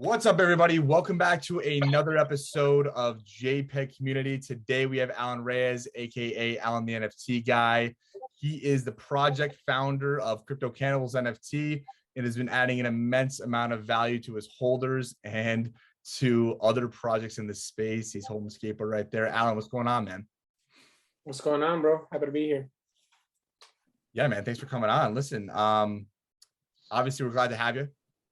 What's up, everybody? Welcome back to another episode of JPEG Community. Today we have Alan Reyes, aka Alan the NFT Guy. He is the project founder of Crypto Cannibals NFT and has been adding an immense amount of value to his holders and to other projects in the space. He's holding the skateboard right there. Alan, what's going on, man? What's going on, bro? Happy to be here. Yeah, man. Thanks for coming on. Listen, obviously we're glad to have you,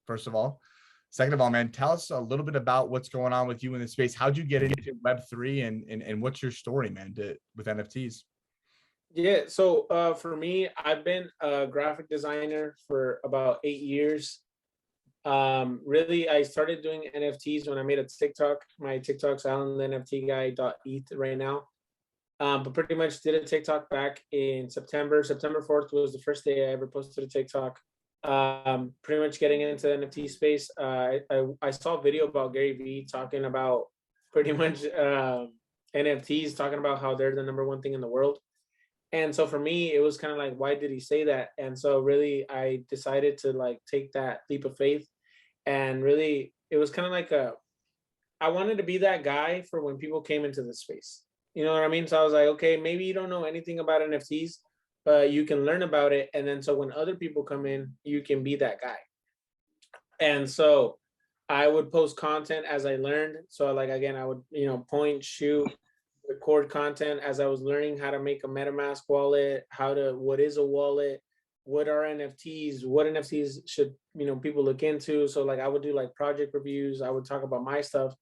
first of all. Second of all, man, tell us a little bit about what's going on with you in the space. How'd you get into Web3 and what's your story, man, with NFTs? Yeah, so for me, I've been a graphic designer for about 8 years. Really, I started doing NFTs when I made a TikTok. My TikTok's AlantheNFTGuy.eth right now. But pretty much did a TikTok back in September. September 4th was the first day I ever posted a TikTok. Pretty much getting into the NFT space. I saw a video about Gary Vee talking about pretty much NFTs, talking about how they're the #1 thing in the world. And so for me, it was kind of like, why did he say that? And so really, I decided to like take that leap of faith. And really, it was kind of like I wanted to be that guy for when people came into the space. You know what I mean? So I was like, okay, maybe you don't know anything about NFTs, but you can learn about it. And then so when other people come in, you can be that guy. And so I would post content as I learned. So like, again, I would, point, shoot, record content as I was learning how to make a MetaMask wallet, what is a wallet, what are NFTs, what NFTs should, people look into. So like I would do like project reviews. I would talk about my stuff,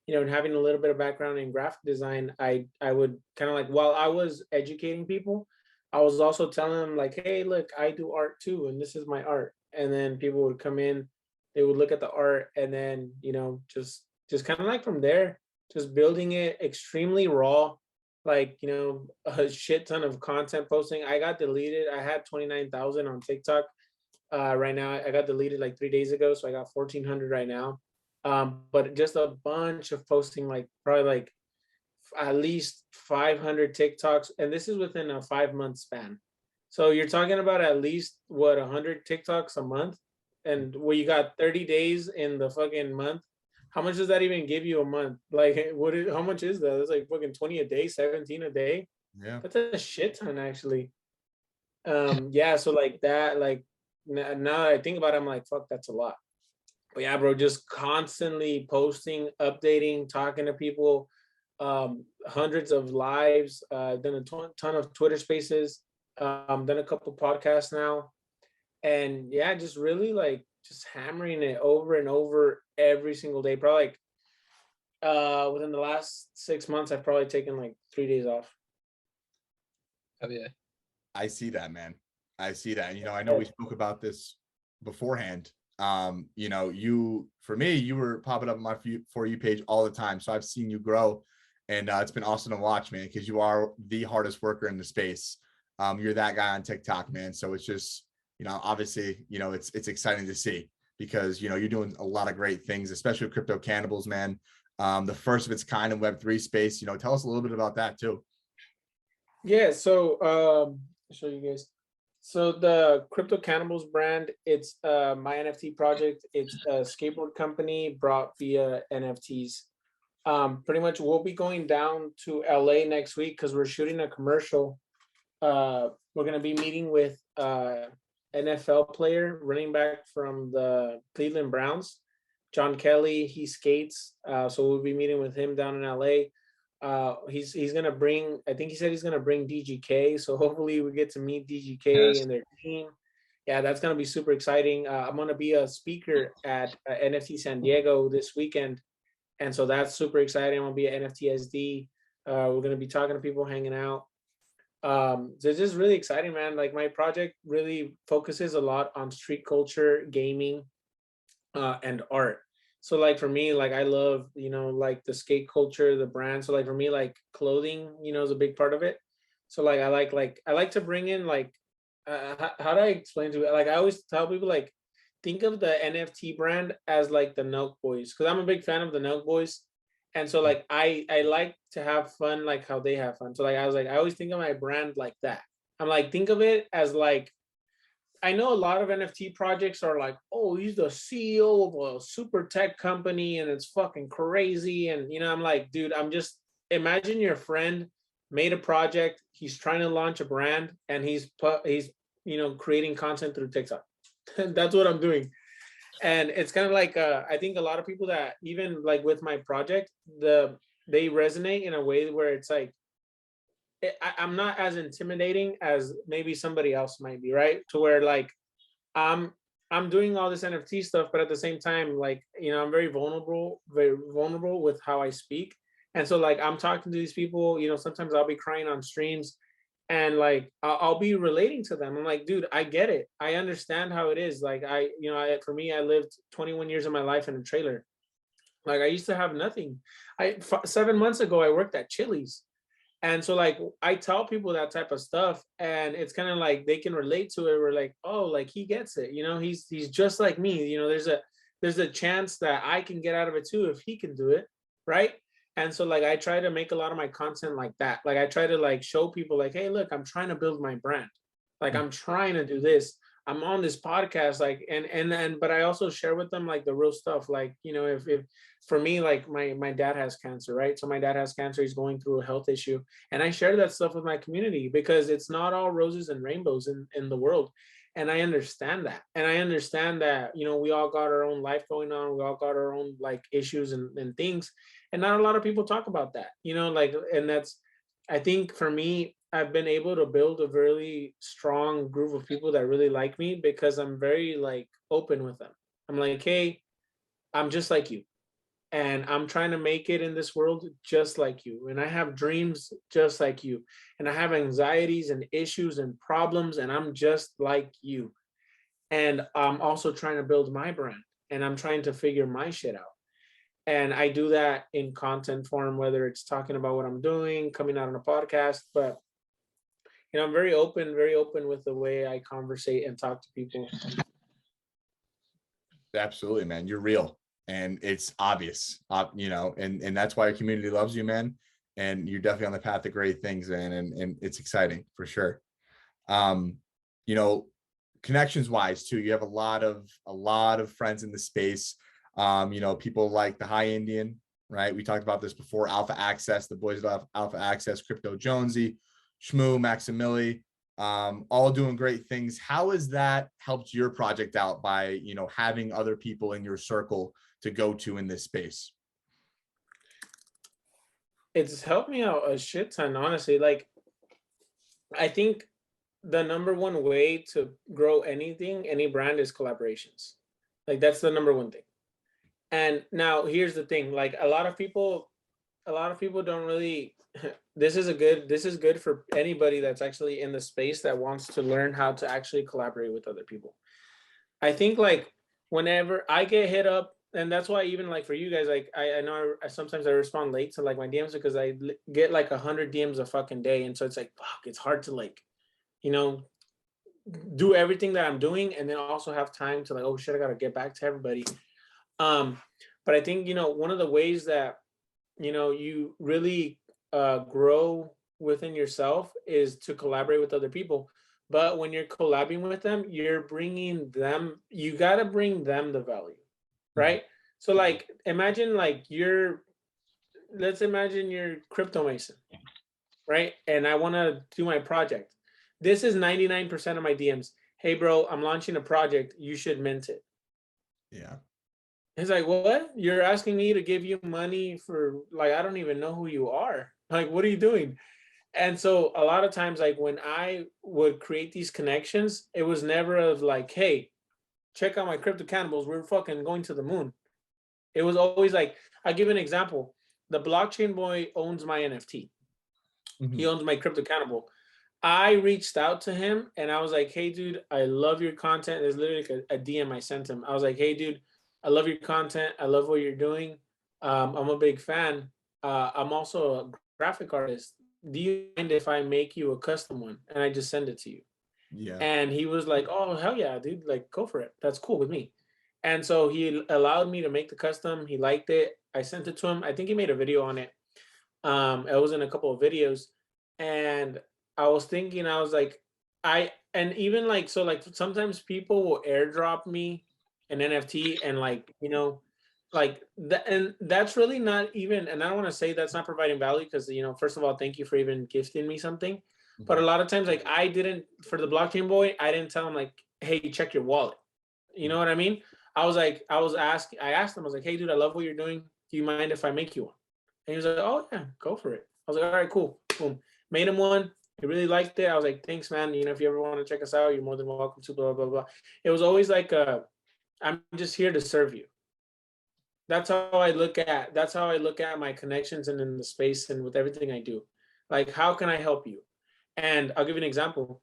and having a little bit of background in graphic design, I would kind of like, while I was educating people, I was also telling them like, hey, look, I do art too, and this is my art. And then people would come in, they would look at the art, and then, just kind of like from there, just building it extremely raw, like, a shit ton of content posting. I got deleted. I had 29,000 on TikTok. Right now, I got deleted like 3 days ago, so I got 1,400 right now. But just a bunch of posting, like probably like at least 500 TikToks, and this is within a 5-month span. So you're talking about at least 100 TikToks a month, and you got 30 days in the fucking month. How much does that even give you a month? Like, how much is that? It's like fucking 20 a day, 17 a day. Yeah, that's a shit ton actually. Yeah, so like that, like now that I think about it, I'm like, fuck, that's a lot. But yeah, bro, just constantly posting, updating, talking to people. Hundreds of lives, done a ton of Twitter spaces, done a couple podcasts now. And yeah, just really like just hammering it over and over every single day. Probably like within the last 6 months, I've probably taken like 3 days off. Oh yeah. I see that, man. I see that. I know we spoke about this beforehand. For me, you were popping up on my For You page all the time. So I've seen you grow. And it's been awesome to watch, man, because you are the hardest worker in the space. You're that guy on TikTok, man. So it's just, obviously, it's exciting to see because, you're doing a lot of great things, especially with Crypto Cannibals, man. The first of its kind in Web3 space. Tell us a little bit about that too. Yeah, so I'll show you guys. So the Crypto Cannibals brand, it's my NFT project. It's a skateboard company brought via NFTs. Pretty much we'll be going down to LA next week because we're shooting a commercial. We're going to be meeting with NFL player, running back from the Cleveland Browns, John Kelly. He skates. So we'll be meeting with him down in LA. He's going to bring, I think he said he's going to bring DGK. So hopefully we get to meet DGK and their team. Yeah, that's going to be super exciting. I'm going to be a speaker at NFT San Diego this weekend. And so that's super exciting. I'm going to be at NFTSD. We're going to be talking to people, hanging out. So it's just really exciting, man. Like my project really focuses a lot on street culture, gaming, and art. So like for me, like I love, like the skate culture, the brand. So like for me, like clothing, is a big part of it. So like I like to bring in like, how do I explain to it? Like I always tell people like, think of the NFT brand as like the Nelk Boys, because I'm a big fan of the Nelk Boys. And so like I like to have fun like how they have fun. So like I always think of my brand like that. I'm like, think of it as like I know a lot of NFT projects are like, oh, he's the CEO of a super tech company and it's fucking crazy. And, you know, I'm like, dude, I'm just, imagine your friend made a project. He's trying to launch a brand and he's, you know, creating content through TikTok. That's what I'm doing. And it's kind of like, I think a lot of people that even like with my project, they resonate in a way where it's like, I'm not as intimidating as maybe somebody else might be, right? To where like I'm I'm doing all this NFT stuff, but at the same time, like, you know, I'm very vulnerable with how I speak. And so like I'm talking to these people, you know, sometimes I'll be crying on streams and like I'll be relating to them. I'm like, dude, I get it. I understand how it is. Like you know, for me, I lived 21 years of my life in a trailer. Like I used to have nothing. 7 months ago, I worked at Chili's. And so like I tell people that type of stuff and it's kind of like they can relate to it. We're like, oh, like he gets it, you know, he's just like me, you know, there's a chance that I can get out of it too if he can do it, right? And so like I try to make a lot of my content like that. Like I try to like show people like, hey, look, I'm trying to build my brand. Like I'm trying to do this. I'm on this podcast, like, and but I also share with them like the real stuff. Like, you know, if for me, like my dad has cancer, right? So my dad has cancer, he's going through a health issue. And I share that stuff with my community because it's not all roses and rainbows in the world. And I understand that. And I understand that, you know, we all got our own life going on. We all got our own like issues and things. And not a lot of people talk about that, you know, like, and that's, I think for me, I've been able to build a really strong group of people that really like me because I'm very like open with them. I'm like, hey, I'm just like you and I'm trying to make it in this world just like you. And I have dreams just like you. And I have anxieties and issues and problems, and I'm just like you. And I'm also trying to build my brand and I'm trying to figure my shit out. And I do that in content form, whether it's talking about what I'm doing, coming out on a podcast. But, you know, I'm very open with the way I conversate and talk to people. Absolutely, man. You're real. And it's obvious, you know, and that's why your community loves you, man. And you're definitely on the path to great things, man. And it's exciting for sure. You know, connections wise too, you have a lot of friends in the space. You know, people like the High Indian, right? We talked about this before, Alpha Access, the boys of Alpha Access, Crypto Jonesy, Shmoo, Maximili, all doing great things. How has that helped your project out by, you know, having other people in your circle to go to in this space? It's helped me out a shit ton, honestly. Like, I think the number one way to grow anything, any brand, is collaborations. Like that's the number one thing. And now here's the thing, like a lot of people don't really this is good for anybody that's actually in the space that wants to learn how to actually collaborate with other people. I think like whenever I get hit up, and that's why even like for you guys, like I know I sometimes I respond late to like my DMs because I get like 100 DMs a fucking day, and so it's like fuck, it's hard to like, you know, do everything that I'm doing and then also have time to like, oh shit, I gotta get back to everybody. But I think, you know, one of the ways that, you know, you really grow within yourself is to collaborate with other people. But when you're collabing with them, you're bringing them, you got to bring them the value, right? So like, imagine like let's imagine you're Crypto Mason, right? And I want to do my project. This is 99% of my DMs. Hey bro, I'm launching a project. You should mint it. Yeah. He's like, what? You're asking me to give you money for, like, I don't even know who you are. Like, what are you doing? And so a lot of times, like when I would create these connections, it was never of like, hey, check out my Crypto Cannibals. We're fucking going to the moon. It was always like, I'll give an example. The blockchain boy owns my NFT. He owns my Crypto Cannibal. I reached out to him and I was like, hey, dude, I love your content. There's literally like a DM I sent him. I was like, hey, dude, I love your content. I love what you're doing. I'm a big fan. I'm also a graphic artist. Do you mind if I make you a custom one? And I just send it to you. Yeah. And he was like, oh, hell yeah, dude. Like, go for it. That's cool with me. And so he allowed me to make the custom. He liked it. I sent it to him. I think he made a video on it. It was in a couple of videos. And I was thinking, I was like, and even like, so like sometimes people will airdrop me an NFT and like, like that, and that's really not even, and I don't want to say that's not providing value because, first of all, thank you for even gifting me something. But a lot of times, like I didn't, for the blockchain boy, I didn't tell him like, hey, check your wallet. You know what I mean? I asked him, I was like, hey dude, I love what you're doing. Do you mind if I make you one? And he was like, oh yeah, go for it. I was like, all right, cool. Boom. Made him one. He really liked it. I was like, thanks, man. If you ever want to check us out, you're more than welcome to, blah, blah, blah. It was always like, I'm just here to serve you. That's how I look at my connections and in the space and with everything I do. Like, how can I help you? And I'll give you an example.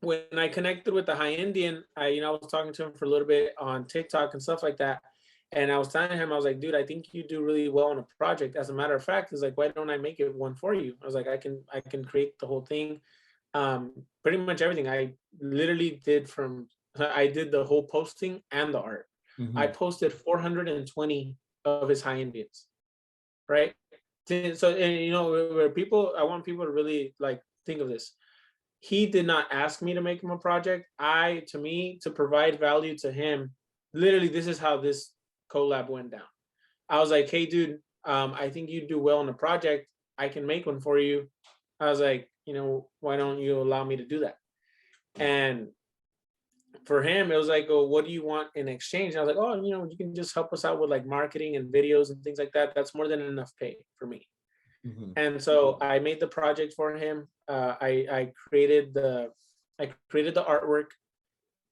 When I connected with the high Indian, I was talking to him for a little bit on TikTok and stuff like that. And I was telling him, I was like, dude, I think you do really well on a project. As a matter of fact, he's like, why don't I make it one for you? I was like, I can create the whole thing. Pretty much everything. I did the whole posting and the art. I posted 420 of his high Indians, right? So, and where I want people to really like think of this. He did not ask me to make him a project. To provide value to him, literally, this is how this collab went down. I was like, hey, dude, I think you do well in a project. I can make one for you. I was like, why don't you allow me to do that? And for him, it was like, oh, what do you want in exchange? And I was like, oh, you can just help us out with like marketing and videos and things like that. That's more than enough pay for me. And so I made the project for him. I created the artwork,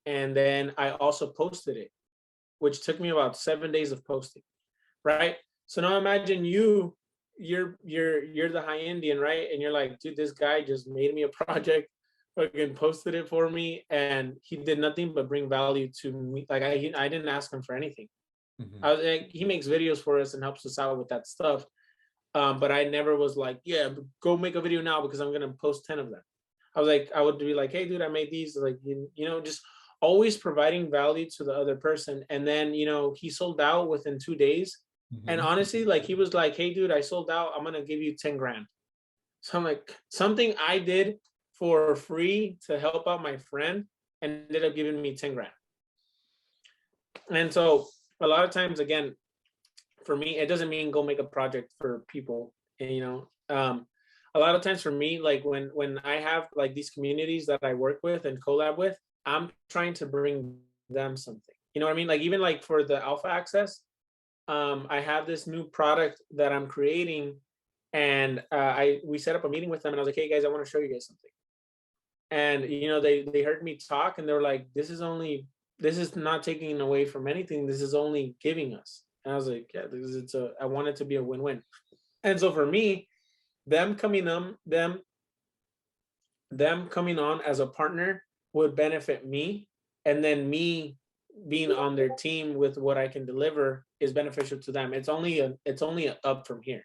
and then I also posted it, which took me about 7 days of posting. Right. So now imagine you're the high Indian, right? And you're like, dude, this guy just made me a project, fucking posted it for me, and he did nothing but bring value to me. Like I didn't ask him for anything. I was like, he makes videos for us and helps us out with that stuff. But I never was like, yeah, go make a video now because I'm gonna post 10 of them. I would be like, hey, dude, I made these. Like, just always providing value to the other person. And then, he sold out within 2 days. And honestly, like he was like, hey, dude, I sold out. I'm gonna give you 10 grand. So I'm like, something I did for free to help out my friend ended up giving me 10 grand. And so a lot of times, again, for me, it doesn't mean go make a project for people. And, a lot of times for me, like when I have like these communities that I work with and collab with, I'm trying to bring them something. You know what I mean? Like even like for the alpha access, I have this new product that I'm creating, and we set up a meeting with them, and I was like, hey guys, I want to show you guys something. And they heard me talk, and they were like, this is not taking away from anything. This is only giving us. And I was like, yeah, because I want it to be a win-win. And so for me, them coming on as a partner would benefit me, and then me being on their team with what I can deliver is beneficial to them. It's only up from here.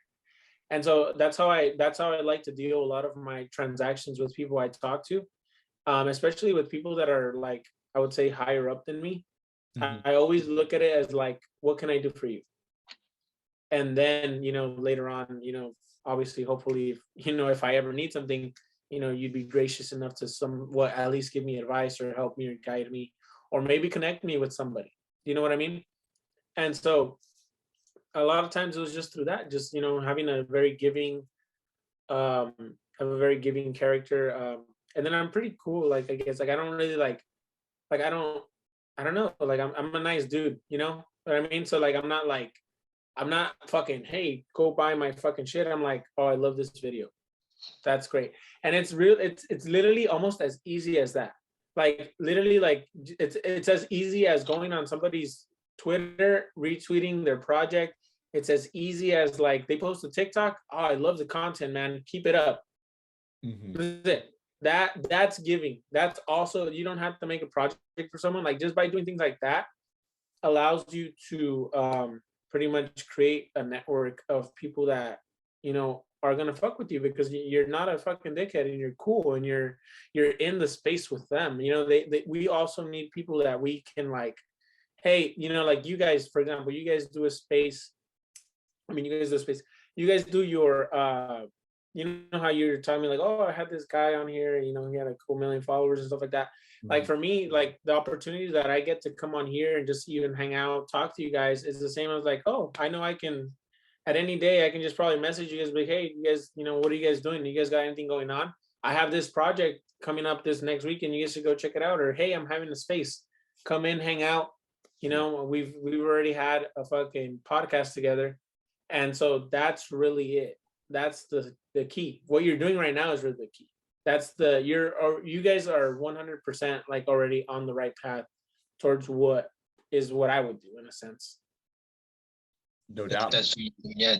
And so that's how I like to deal a lot of my transactions with people I talk to, especially with people that are like, I would say, higher up than me. I always look at it as like, what can I do for you? And then, later on, obviously, hopefully, if I ever need something, you'd be gracious enough to somewhat at least give me advice or help me or guide me, or maybe connect me with somebody. You know what I mean? And so a lot of times it was just through that, just, having a very giving, have a very giving character. And then I'm pretty cool. Like, I guess, like, I don't really like I don't know. Like I'm a nice dude, you know what I mean? So like, I'm not fucking, hey, go buy my fucking shit. I'm like, oh, I love this video. That's great. And it's literally almost as easy as that. Like literally, like it's as easy as going on somebody's Twitter, retweeting their project. It's as easy as like they post a TikTok. Oh, I love the content, man. Keep it up. That's it. That's giving. That's also, you don't have to make a project for someone. Like just by doing things like that allows you to pretty much create a network of people that are gonna fuck with you because you're not a fucking dickhead and you're cool and you're in the space with them. We also need people that we can like, hey, like you guys, for example, you guys do a space. I mean, you guys do a space. You guys do your you know how you're telling me like, oh, I had this guy on here, you know, he had a cool million followers and stuff like that. Like for me, like the opportunity that I get to come on here and just even hang out, talk to you guys is the same as like, oh, I know I can, at any day, I can just probably message you guys, like, hey, you guys, you know, what are you guys doing? You guys got anything going on? I have this project coming up this next week and you guys should go check it out. Or, hey, I'm having a space, come in, hang out. You know, we've already had a fucking podcast together. And so that's really it. That's the key. What you're doing right now is really the key. That's you guys are 100% like already on the right path towards what I would do in a sense. No doubt. That's yeah,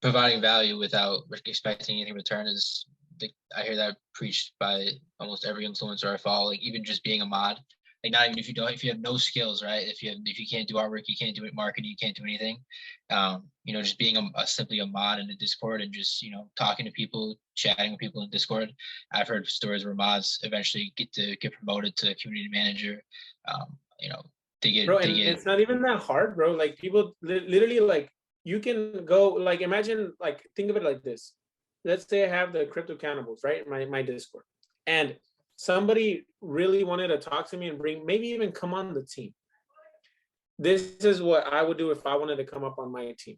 providing value without expecting anything in return is, I hear that preached by almost every influencer I follow. Like even just being a mod, like not even if you have no skills, right? If you can't do artwork, you can't do it marketing, you can't do anything. You know, just being simply a mod in the Discord and just, you know, talking to people, chatting with people in Discord. I've heard stories where mods eventually get promoted to community manager. You know, it's not even that hard, bro. Like people literally, like you can go, like imagine, like think of it like this. Let's say I have the Crypto Cannibals, right? My Discord, and somebody really wanted to talk to me and maybe even come on the team. This is what I would do if I wanted to come up on my team.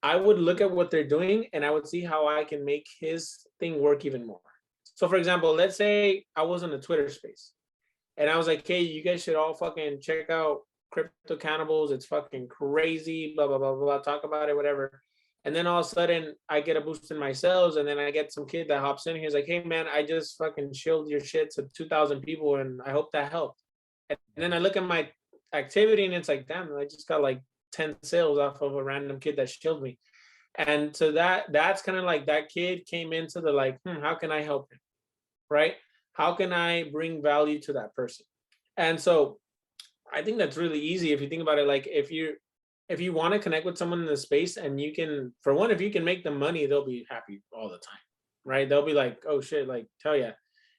I would look at what they're doing and I would see how I can make his thing work even more. So for example, let's say I was in a Twitter space and I was like, hey, you guys should all fucking check out Crypto Cannibals. It's fucking crazy, blah, blah, blah, blah, talk about it, whatever. And then all of a sudden I get a boost in my sales and then I get some kid that hops in. He's like, hey man, I just fucking shilled your shit to 2,000 people and I hope that helped. And then I look at my activity and it's like, damn, I just got like 10 sales off of a random kid that shilled me. And so that's kind of like that kid came into the like, how can I help him? Right? How can I bring value to that person? And so I think that's really easy if you think about it. Like if you want to connect with someone in the space and you can, for one, if you can make them money, they'll be happy all the time, right? They'll be like, oh shit, like hell yeah.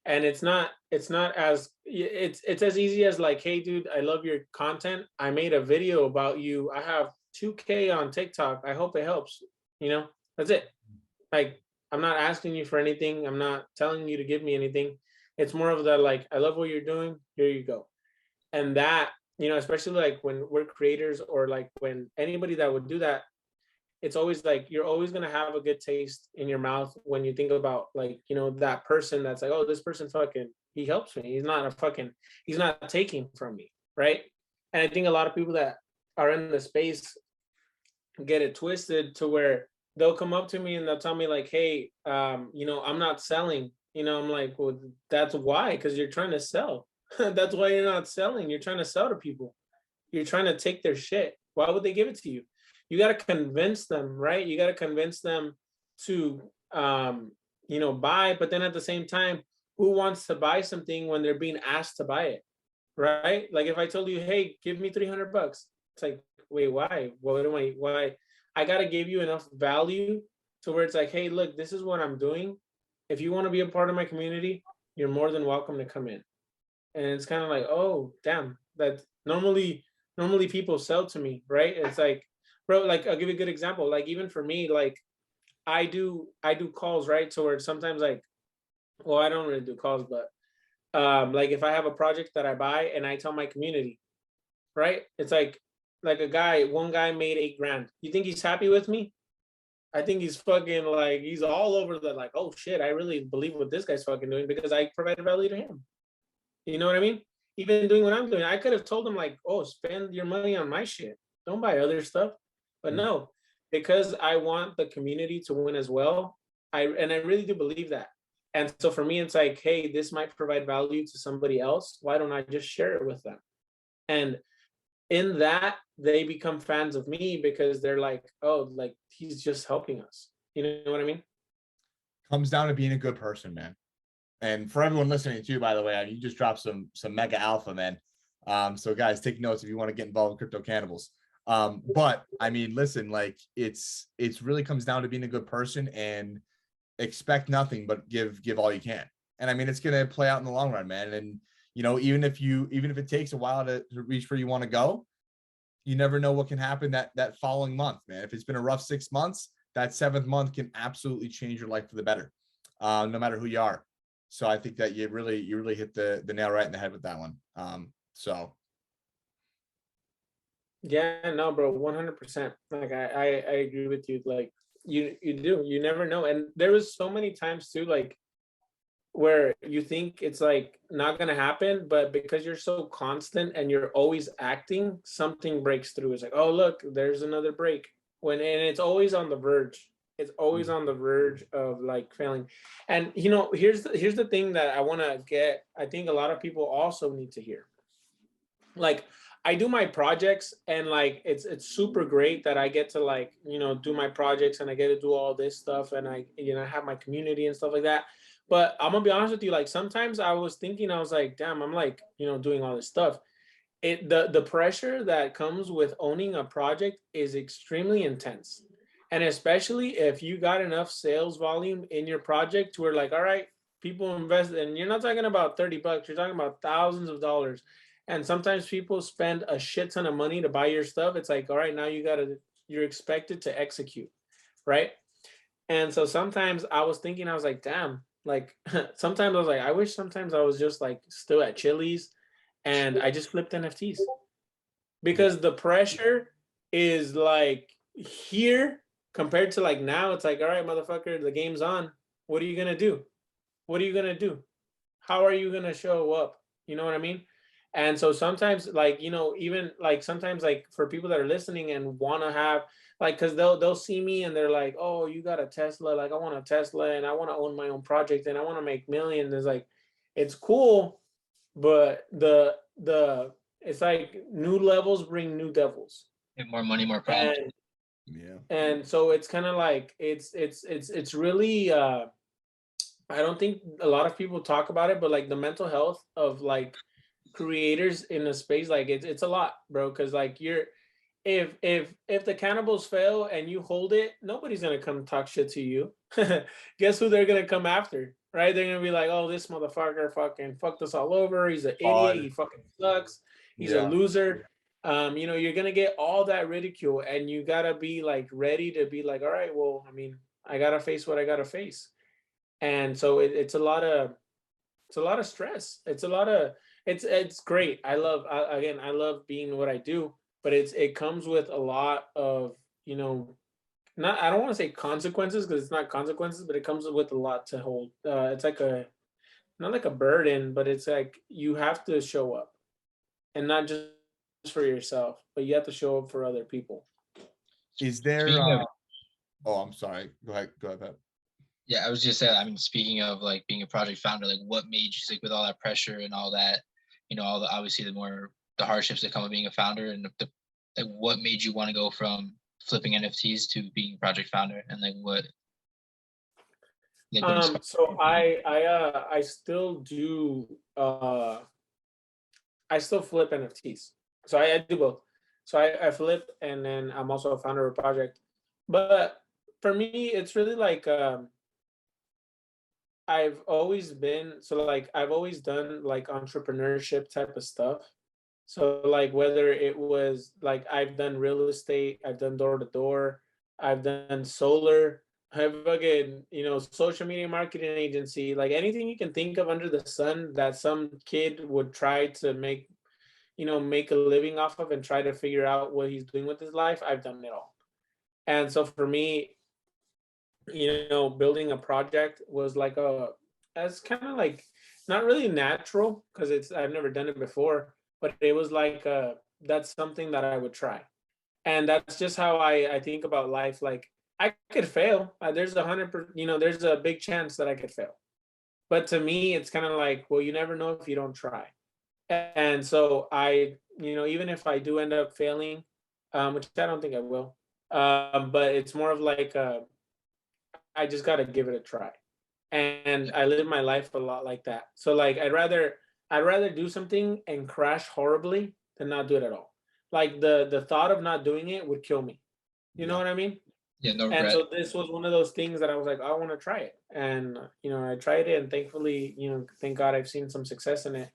And it's as easy as like, hey dude, I love your content. I made a video about you. I have 2K on TikTok. I hope it helps. You know, that's it. Like, I'm not asking you for anything. I'm not telling you to give me anything. It's more of that, like, I love what you're doing. Here you go. And that, you know, especially like when we're creators or like when anybody that would do that, it's always like, you're always going to have a good taste in your mouth when you think about like, you know, that person that's like, oh, this person fucking, he helps me. He's not taking from me. Right. And I think a lot of people that are in the space get it twisted to where they'll come up to me and they'll tell me like, hey, you know, I'm not selling. You know, I'm like, well, that's why, because you're trying to sell. That's why you're not selling. You're trying to sell to people. You're trying to take their shit. Why would they give it to you? You got to convince them, right? You got to convince them to, you know, buy. But then at the same time, who wants to buy something when they're being asked to buy it, right? Like if I told you, hey, give me $300, it's like, wait, why? Why? I got to give you enough value to where it's like, hey, look, this is what I'm doing. If you want to be a part of my community, you're more than welcome to come in. And it's kind of like, oh, damn, that normally people sell to me, right? It's like, bro, like I'll give you a good example. Like even for me, like I do calls, right? So where sometimes like, well, I don't really do calls, but like if I have a project that I buy and I tell my community, right? It's like one guy made $8,000. You think he's happy with me? I think he's fucking like, he's all over the like, oh shit, I really believe what this guy's fucking doing because I provided value to him. You know what I mean? Even doing what I'm doing, I could have told him like, oh, spend your money on my shit. Don't buy other stuff. But no, because I want the community to win as well. I really do believe that. And so for me, it's like, hey, this might provide value to somebody else. Why don't I just share it with them? And in that, they become fans of me because they're like, oh, like he's just helping us. You know what I mean? Comes down to being a good person, man. And for everyone listening too, by the way, you just dropped some mega alpha, man. So guys, take notes if you want to get involved with Crypto Cannibals. But I mean, listen, like it's really comes down to being a good person and expect nothing but give all you can. And I mean, it's gonna play out in the long run, man. And you know, even if it takes a while to reach where you want to go, you never know what can happen that following month, man. If it's been a rough 6 months, that 7th month can absolutely change your life for the better. no matter who you are. So I think that you really hit the nail right in the head with that one. So Yeah, no, bro, 100%. Like I agree with you. Like you never know. And there was so many times too, like where you think it's like not gonna happen, but because you're so constant and you're always acting, something breaks through. It's like, oh look, there's another break. And it's always on the verge. It's always on the verge of like failing. And here's the thing that I want to get. I think a lot of people also need to hear. Like I do my projects and like it's super great that I get to like, do my projects and I get to do all this stuff and I have my community and stuff like that. But I'm gonna be honest with you, like sometimes I was thinking, I was like, damn, I'm like, doing all this stuff. The pressure that comes with owning a project is extremely intense. And especially if you got enough sales volume in your project to where like, all right, people invest, and you're not talking about $30, you're talking about thousands of dollars. And sometimes people spend a shit ton of money to buy your stuff. It's like, all right, now you're expected to execute, right? And so sometimes I was thinking, I was like, damn, like sometimes I was like, I wish sometimes I was just like still at Chili's and I just flipped NFTs, because the pressure is like here compared to like now. It's like, all right, motherfucker, the game's on. What are you gonna do? What are you gonna do? How are you gonna show up? You know what I mean? And so sometimes, like, even like sometimes, like for people that are listening and want to have like, because they'll see me and they're like, oh, you got a Tesla, like I want a Tesla and I want to own my own project and I want to make millions. It's like, it's cool, but the it's like new levels bring new devils. And more money, more problems. And so it's kind of like it's really I don't think a lot of people talk about it, but like the mental health of like creators in a space, like it's a lot, bro, because like if the cannibals fail and you hold it, nobody's gonna come talk shit to you. Guess who they're gonna come after, right? They're gonna be like, oh, this motherfucker fucking fucked us all over, he's an idiot, he fucking sucks, he's a loser. You're gonna get all that ridicule, and you gotta be like ready to be like, all right, well, I mean, I gotta face what I gotta face. And so it's a lot of stress. It's great. I love being what I do, but it comes with a lot of, not, I don't want to say consequences because it's not consequences, but it comes with a lot to hold. It's like not like a burden, but it's like you have to show up, and not just for yourself, but you have to show up for other people. Is there oh, I'm sorry, go ahead Pat. Yeah, I was just saying, I mean, speaking of like being a project founder, like what made you, like with all that pressure and all that, all the, obviously the hardships that come with being a founder, and like what made you want to go from flipping NFTs to being a project founder, and like what? So I still do I still flip NFTs. So I do both. So I flip, and then I'm also a founder of a project. But for me, it's really like I've always done like entrepreneurship type of stuff. So like whether it was like I've done real estate, I've done door to door, I've done solar, I've again, social media marketing agency, like anything you can think of under the sun that some kid would try to make a living off of and try to figure out what he's doing with his life. I've done it all. And so for me, building a project was like as kind of like not really natural because I've never done it before, but it was like that's something that I would try. And that's just how I think about life. Like I could fail. There's 100%, there's a big chance that I could fail. But to me, it's kind of like, well, you never know if you don't try. And so even if I do end up failing, which I don't think I will, but it's more of like I just got to give it a try. And I live my life a lot like that. So like I'd rather do something and crash horribly than not do it at all. Like the thought of not doing it would kill me. You know what I mean? Yeah, no regret. And so this was one of those things that I was like, I want to try it. And I tried it, and thankfully, thank God I've seen some success in it.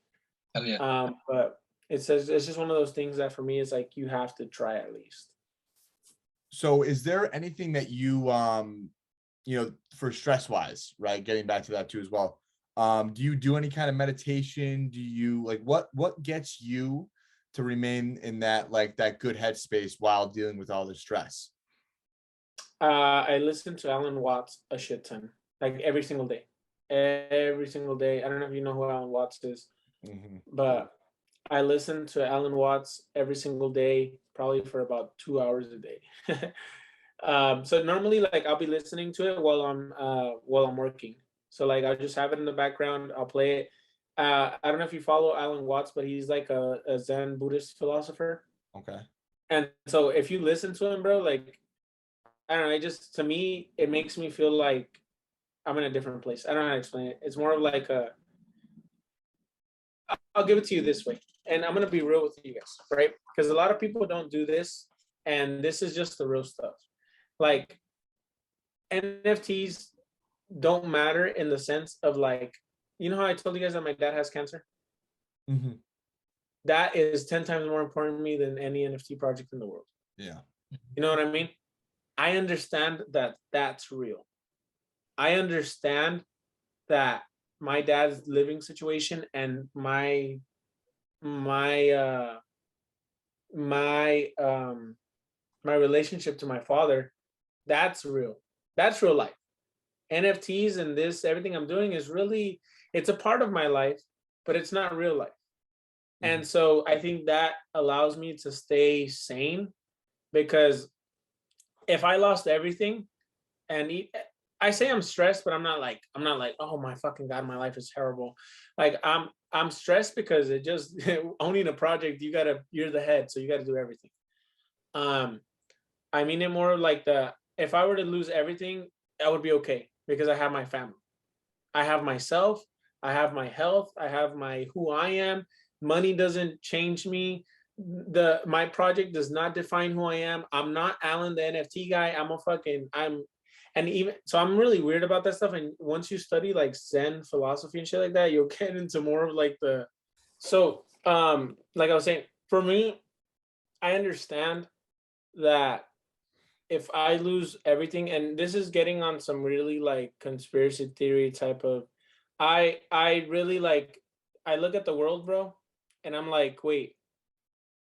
Oh, yeah. But it's just one of those things that for me is like you have to try at least. So is there anything that you you know, for stress wise, right? Getting back to that too as well. Do you do any kind of meditation? Do you like what gets you to remain in that like that good headspace while dealing with all the stress? I listen to Alan Watts a shit ton, like every single day. Every single day. I don't know if you know who Alan Watts is, but I listen to Alan Watts every single day, probably for about 2 hours a day. So normally, like I'll be listening to it while I'm working. So like I'll just have it in the background. I'll play it. I don't know if you follow Alan Watts, but he's like a Zen Buddhist philosopher. Okay. And so if you listen to him, bro, like I don't know, it just to me it makes me feel like I'm in a different place. I don't know how to explain it. It's more of like I'll give it to you this way, and I'm gonna be real with you guys, right? Because a lot of people don't do this, and this is just the real stuff. Like NFTs don't matter in the sense of like, you know how I told you guys that my dad has cancer? That is 10 times more important to me than any NFT project in the world. Yeah. You know what I mean? I understand that that's real. I understand that my dad's living situation and my relationship to my father, that's real. That's real life. NFTs and this, everything I'm doing is really, it's a part of my life, but it's not real life. And so I think that allows me to stay sane, because if I lost everything, and I say I'm stressed, but I'm not like, oh my fucking God, my life is terrible. Like I'm stressed because it just owning a project, you're the head, so you gotta do everything. I mean it more like if I were to lose everything, I would be okay because I have my family. I have myself, I have my health, I have my who I am. Money doesn't change me. My project does not define who I am. I'm not Alan the NFT guy. And even so I'm really weird about that stuff. And once you study like Zen philosophy and shit like that, you'll get into more of like like I was saying, for me, I understand that if I lose everything, and this is getting on some really like conspiracy theory type of, I really like, I look at the world, bro, and I'm like, wait,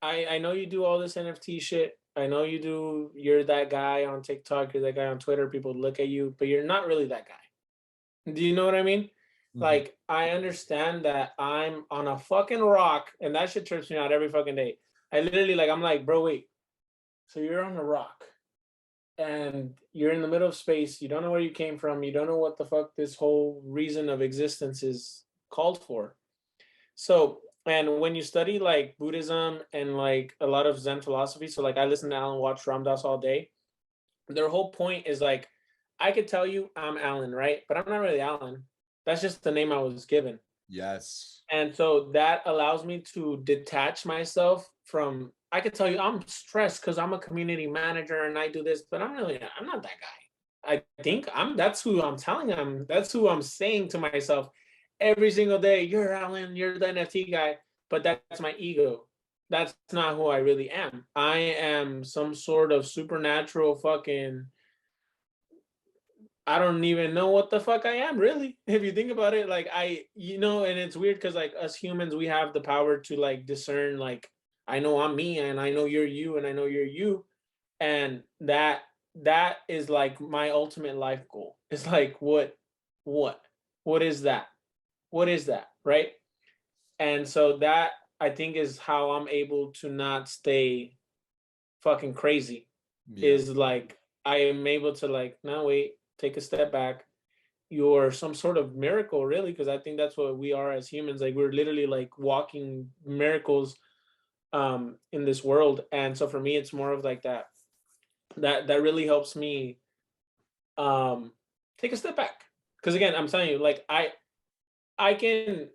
I know you do all this NFT shit. I know you're that guy on TikTok, you're that guy on Twitter, people look at you, but you're not really that guy. Do you know what I mean? Like, I understand that I'm on a fucking rock, and that shit trips me out every fucking day. I'm like, bro, wait. So you're on a rock, and you're in the middle of space. You don't know where you came from. You don't know what the fuck this whole reason of existence is called for. So, and when you study like Buddhism and like a lot of Zen philosophy, so like I listen to Alan Watts, Ram Dass all day. Their whole point is like, I could tell you I'm Alan, right? But I'm not really Alan. That's just the name I was given. Yes. And so that allows me to detach myself from, I could tell you I'm stressed because I'm a community manager and I do this, but I'm not that guy. I think that's who I'm telling them. That's who I'm saying to myself every single day. You're Alan, you're the NFT guy, but that's my ego. That's not who I really am. I am some sort of supernatural fucking, I don't even know what the fuck I am, really. If you think about it, like and it's weird because like us humans, we have the power to like discern, like, I know I'm me and I know you're you and I know you're you. And that is like my ultimate life goal. It's like, what is that? What is that? Right? And so that, I think, is how I'm able to not stay fucking crazy. Is like, I am able to like, no, wait, take a step back. You're some sort of miracle, really, because I think that's what we are as humans. Like, we're literally like walking miracles in this world. And so for me, it's more of like that really helps me take a step back. Because again, I'm telling you, like, I can,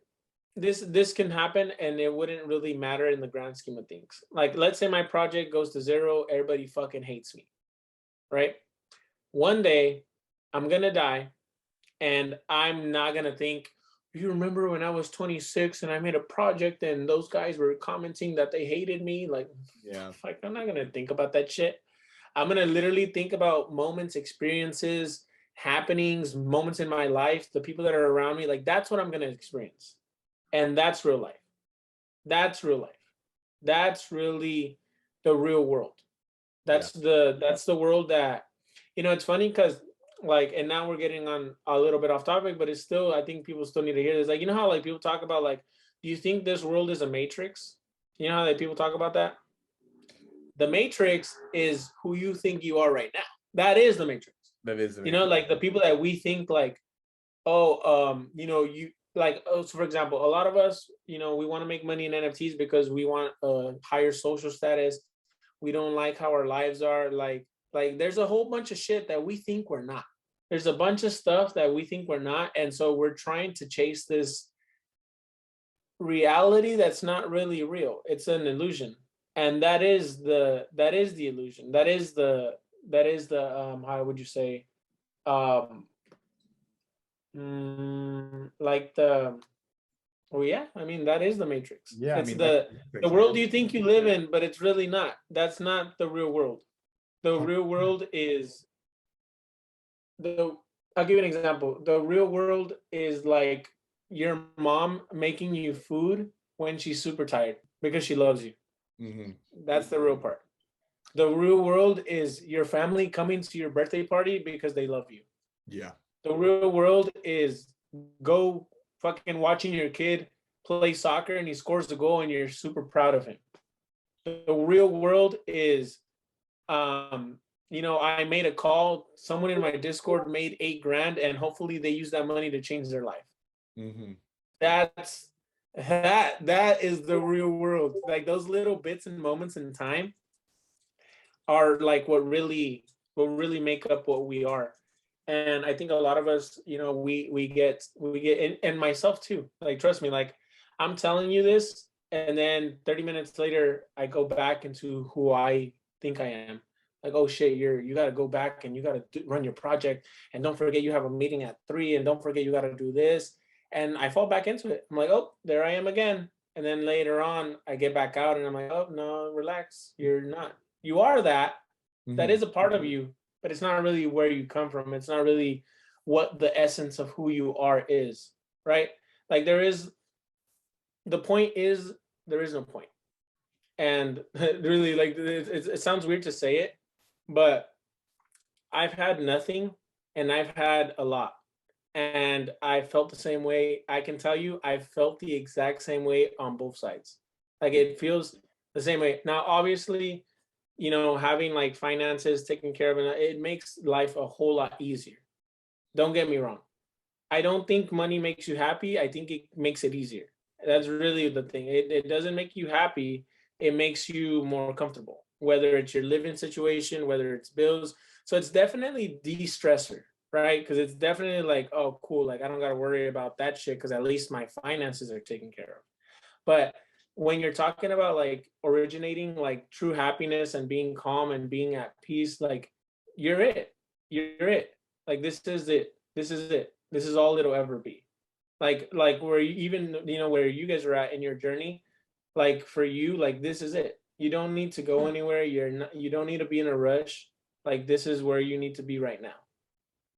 this can happen and it wouldn't really matter in the grand scheme of things. Like, let's say my project goes to zero, everybody fucking hates me, right? One day I'm gonna die and I'm not gonna think, you remember when I was 26 and I made a project and those guys were commenting that they hated me? Like, I'm not gonna think about that shit. I'm gonna literally think about moments, experiences, happenings, moments in my life, the people that are around me, like that's what I'm going to experience. And that's real life. That's real life. That's really the real world. That's the world that, it's funny because like, and now we're getting on a little bit off topic, but it's still, I think people still need to hear this. Like, how like people talk about like, do you think this world is a matrix? You know how like people talk about that? The matrix is who you think you are right now. That is the matrix. That is the matrix. Like the people that we think like, oh, you like, so for example, a lot of us, we want to make money in NFTs because we want a higher social status. We don't like how our lives are. Like there's a whole bunch of shit that we think we're not. There's a bunch of stuff that we think we're not. And so we're trying to chase this reality that's not really real. It's an illusion. And that is the illusion. That is the how would you say, like the, well, yeah, I mean, that is the matrix. Yeah, it's the world you think you live in, but it's really not. That's not the real world. The real world is I'll give you an example. The real world is like your mom making you food when she's super tired because she loves you. Mm-hmm. That's the real part. The real world is your family coming to your birthday party because they love you. Yeah. The real world is go fucking watching your kid play soccer and he scores the goal and you're super proud of him. The real world is, I made a call. Someone in my Discord made $8,000 and hopefully they use that money to change their life. Mm-hmm. That is the real world. Like those little bits and moments in time are like what really make up what we are. And I think a lot of us, we get, and myself too, like, trust me, like I'm telling you this, and then 30 minutes later, I go back into who I think I am. Like, oh shit, you got to go back and you got to run your project. And don't forget you have a meeting at 3, and don't forget you got to do this. And I fall back into it. I'm like, oh, there I am again. And then later on, I get back out and I'm like, oh, no, relax. You're not. You are that. Mm-hmm. That is a part of you, but it's not really where you come from. It's not really what the essence of who you are is, right? Like the point is, there is no point. And really, like, it sounds weird to say it, but I've had nothing and I've had a lot. And I felt the same way. I can tell you, I felt the exact same way on both sides. Like it feels the same way. Now, obviously, having like finances taken care of, it makes life a whole lot easier. Don't get me wrong. I don't think money makes you happy. I think it makes it easier. That's really the thing. It doesn't make you happy. It makes you more comfortable, whether it's your living situation, whether it's bills. So it's definitely de-stressor, right? Because it's definitely like, oh, cool. Like I don't got to worry about that shit because at least my finances are taken care of. But when you're talking about like originating like true happiness and being calm and being at peace, like you're it. Like this is it. This is all it'll ever be. Like where you even, where you guys are at in your journey, like for you, like this is it. You don't need to go anywhere. You don't need to be in a rush. Like this is where you need to be right now.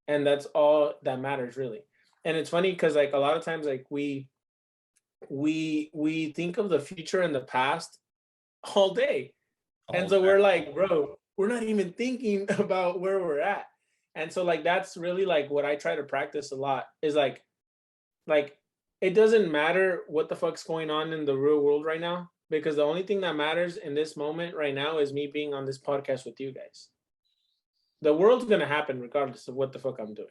And that's all that matters really. And it's funny because like a lot of times like we think of the future and the past all day. And so we're like, bro, we're not even thinking about where we're at. And so like that's really like what I try to practice a lot is like it doesn't matter what the fuck's going on in the real world right now, because the only thing that matters in this moment right now is me being on this podcast with you guys. The world's gonna happen regardless of what the fuck I'm doing.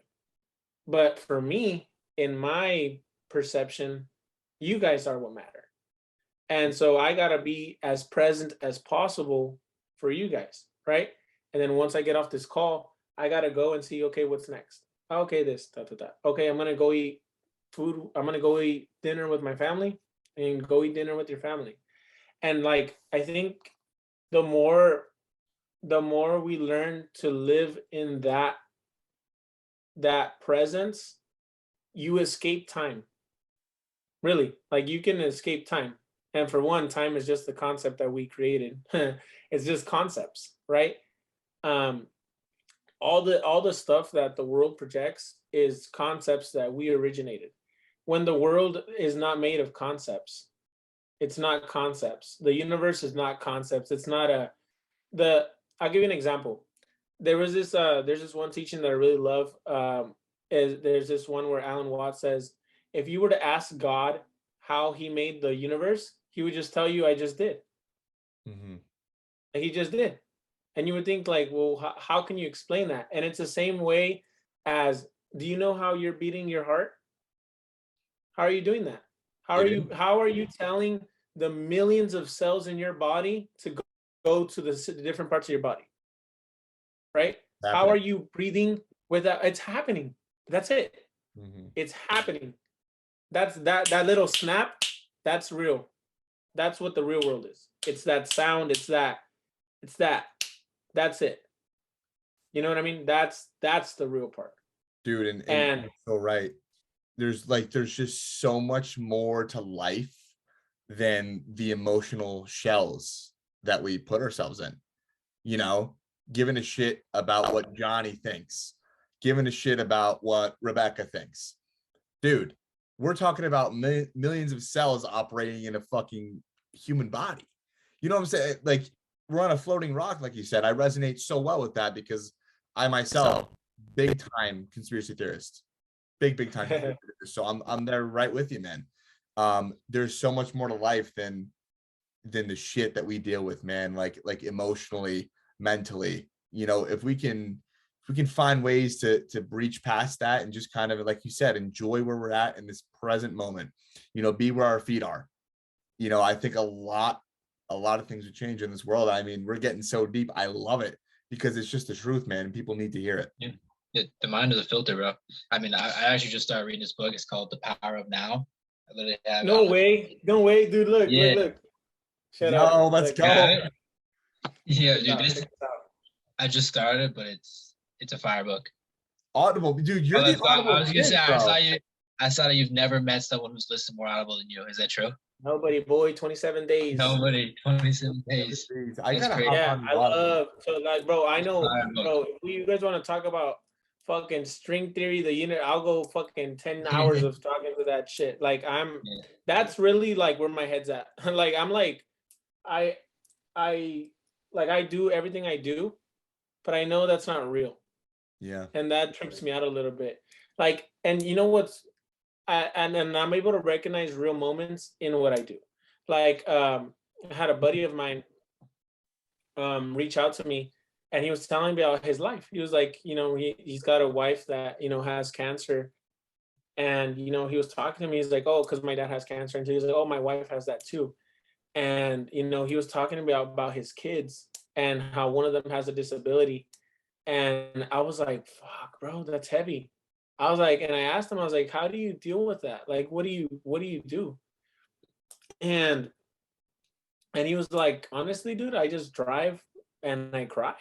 But for me, in my perception, you guys are what matter. And so I gotta be as present as possible for you guys, right? And then once I get off this call, I gotta go and see, okay, what's next? Okay, this, Okay, I'm gonna go eat food. I'm gonna go eat dinner with my family, and go eat dinner with your family. And like, I think the more we learn to live in that presence, you escape time. Really, like you can escape time. And for one, time is just the concept that we created. It's just concepts, right? all the stuff that the world projects is concepts that we originated. When the world is not made of concepts, it's not concepts. The universe is not concepts. It's not I'll give you an example. There's this one teaching that I really love. There's this one where Alan Watts says, if you were to ask God how he made the universe, he would just tell you, I just did. Mm-hmm. He just did. And you would think like, well, how can you explain that? And it's the same way as, do you know how you're beating your heart? How are you doing that? How are you telling the millions of cells in your body to go to the different parts of your body? Right? How are you breathing without? It's happening. That's it. Mm-hmm. It's happening. That's that little snap. That's real. That's what the real world is. It's that sound. It's that. That's it. You know what I mean? That's the real part. Dude, and you're so right. There's just so much more to life than the emotional shells that we put ourselves in. You know, giving a shit about what Johnny thinks, giving a shit about what Rebecca thinks. Dude, we're talking about millions of cells operating in a fucking human body. You know what I'm saying? Like, we're on a floating rock, like you said. I resonate so well with that because I myself, big time conspiracy theorist, big time conspiracy theorist. So I'm there right with you, man. There's so much more to life than the shit that we deal with, man. Like emotionally, mentally. You know, if we can find ways to breach past that and just kind of, like you said, enjoy where we're at in this present moment. You know, be where our feet are. You know, I think a lot of things would change in this world. I mean, we're getting so deep. I love it because it's just the truth, man. And people need to hear it. Yeah. The mind is a filter, bro. I mean, I actually just started reading this book. It's called The Power of Now. I literally have no way, dude. Look. Shut up. No, let's go. Yeah, dude. I just started, but it's a fire book. Audible, dude. You're the Audible. I was gonna say, I saw that you've never met someone who's listened more Audible than you. Is that true? Nobody, boy. 27 days. Nobody. 27 days. I gotta hop on. I love. So like, bro, I know, bro. If you guys want to talk about fucking string theory, the unit, I'll go fucking 10 hours of talking to that shit. Like that's really like where my head's at. Like I'm like, I do everything I do, but I know that's not real. Yeah. And that trips me out a little bit. Like, and you know what's, and I'm able to recognize real moments in what I do. Like, I had a buddy of mine reach out to me, and he was telling me about his life. He was like, you know, he's got a wife that, you know, has cancer. And, you know, he was talking to me. He's like, oh, because my dad has cancer. And he was like, oh, my wife has that too. And, you know, he was talking to me about his kids and how one of them has a disability. And I was like, fuck, bro, that's heavy. I was like, and I asked him, I was like, how do you deal with that? Like, what do you do? And he was like, honestly, dude, I just drive and I cry.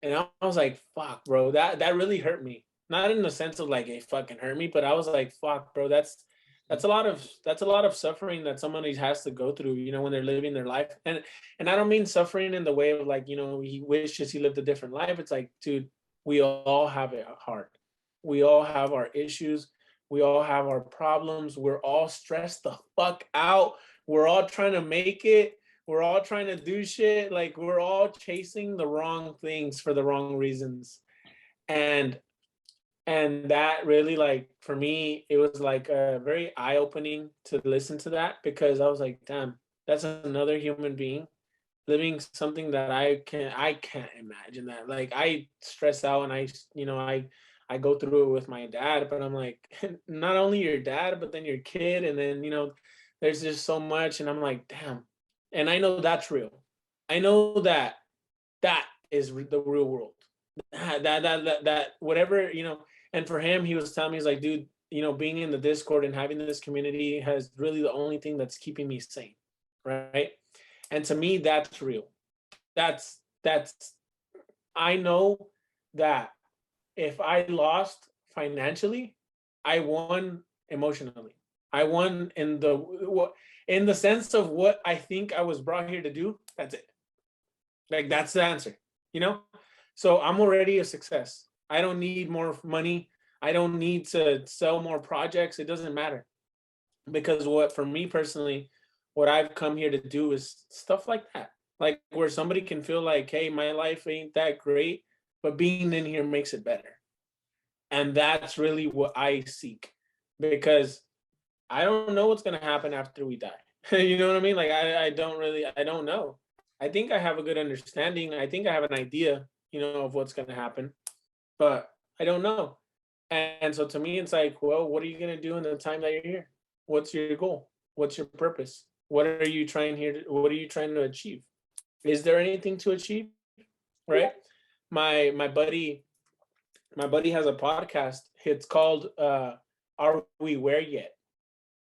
And I was like, fuck, bro, that really hurt me. Not in the sense of like, it fucking hurt me, but I was like, fuck, bro, that's a lot of suffering that somebody has to go through, you know, when they're living their life. And I don't mean suffering in the way of like, you know, he wishes he lived a different life. It's like, dude, we all have it hard. We all have our issues. We all have our problems. We're all stressed the fuck out. We're all trying to make it. We're all trying to do shit. Like, we're all chasing the wrong things for the wrong reasons. And that really, like, for me, it was like very eye-opening to listen to that, because I was like, damn, that's another human being living something that I can't imagine that. Like, I stress out and I go through it with my dad, but I'm like, not only your dad, but then your kid. And then, you know, there's just so much. And I'm like, damn. And I know that's real. I know that is the real world. That whatever, you know. And for him, he was telling me, he's like, dude, you know, being in the Discord and having this community has really the only thing that's keeping me sane, right? And to me, that's real. That's I know that if I lost financially, I won emotionally. I won in the sense of what I think I was brought here to do. That's it. Like, that's the answer, you know? So I'm already a success. I don't need more money. I don't need to sell more projects. It doesn't matter. Because what, for me personally, what I've come here to do is stuff like that. Like where somebody can feel like, hey, my life ain't that great, but being in here makes it better. And that's really what I seek, because I don't know what's going to happen after we die. You know what I mean? Like, I don't know. I think I have a good understanding. I think I have an idea, of what's going to happen, but I don't know. And so to me, it's like, well, what are you going to do in the time that you're here? What's your goal? What's your purpose? What are you trying to achieve? Is there anything to achieve? Right? My buddy has a podcast. It's called Are We Where Yet?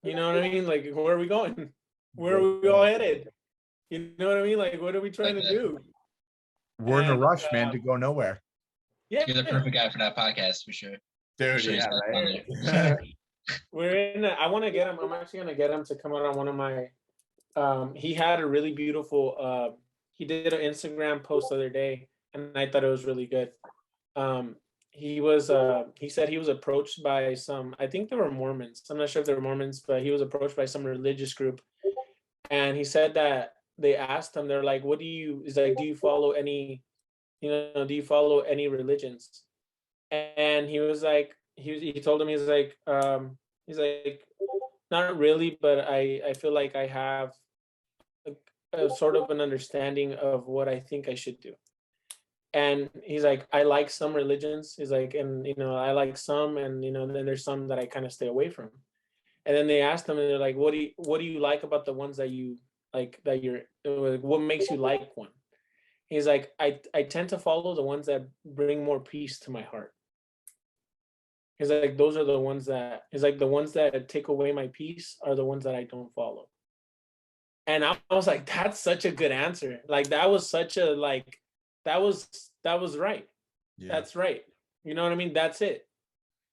You know what I mean? Like, where are we going? Where are we all headed? You know what I mean? Like, what are we trying to do? We're in a rush, man, to go nowhere. Yeah, You're the perfect guy for that podcast for sure. Dude, Sure, yeah, he's right? we're in. I want to get him. I'm actually gonna get him to come out on one of my. He had a really beautiful. He did an Instagram post the other day, and I thought it was really good. He said he was approached by some, I think they were Mormons. I'm not sure if they were Mormons, but he was approached by some religious group. And he said that they asked him, they're like, do you follow any, do you follow any religions? And he was like, he told him, he's like, not really, but I feel like I have a sort of an understanding of what I think I should do. And he's like, I like some religions. He's like, and I like some, and then there's some that I kind of stay away from. And then they asked him, and they're like, what do you like about the ones that you like, what makes you like one? He's like, I tend to follow the ones that bring more peace to my heart. He's like, those are the ones that, the ones that take away my peace are the ones that I don't follow. And I was like, that's such a good answer. Like, that was such a, like, that was right. Yeah. That's right. You know what I mean? That's it.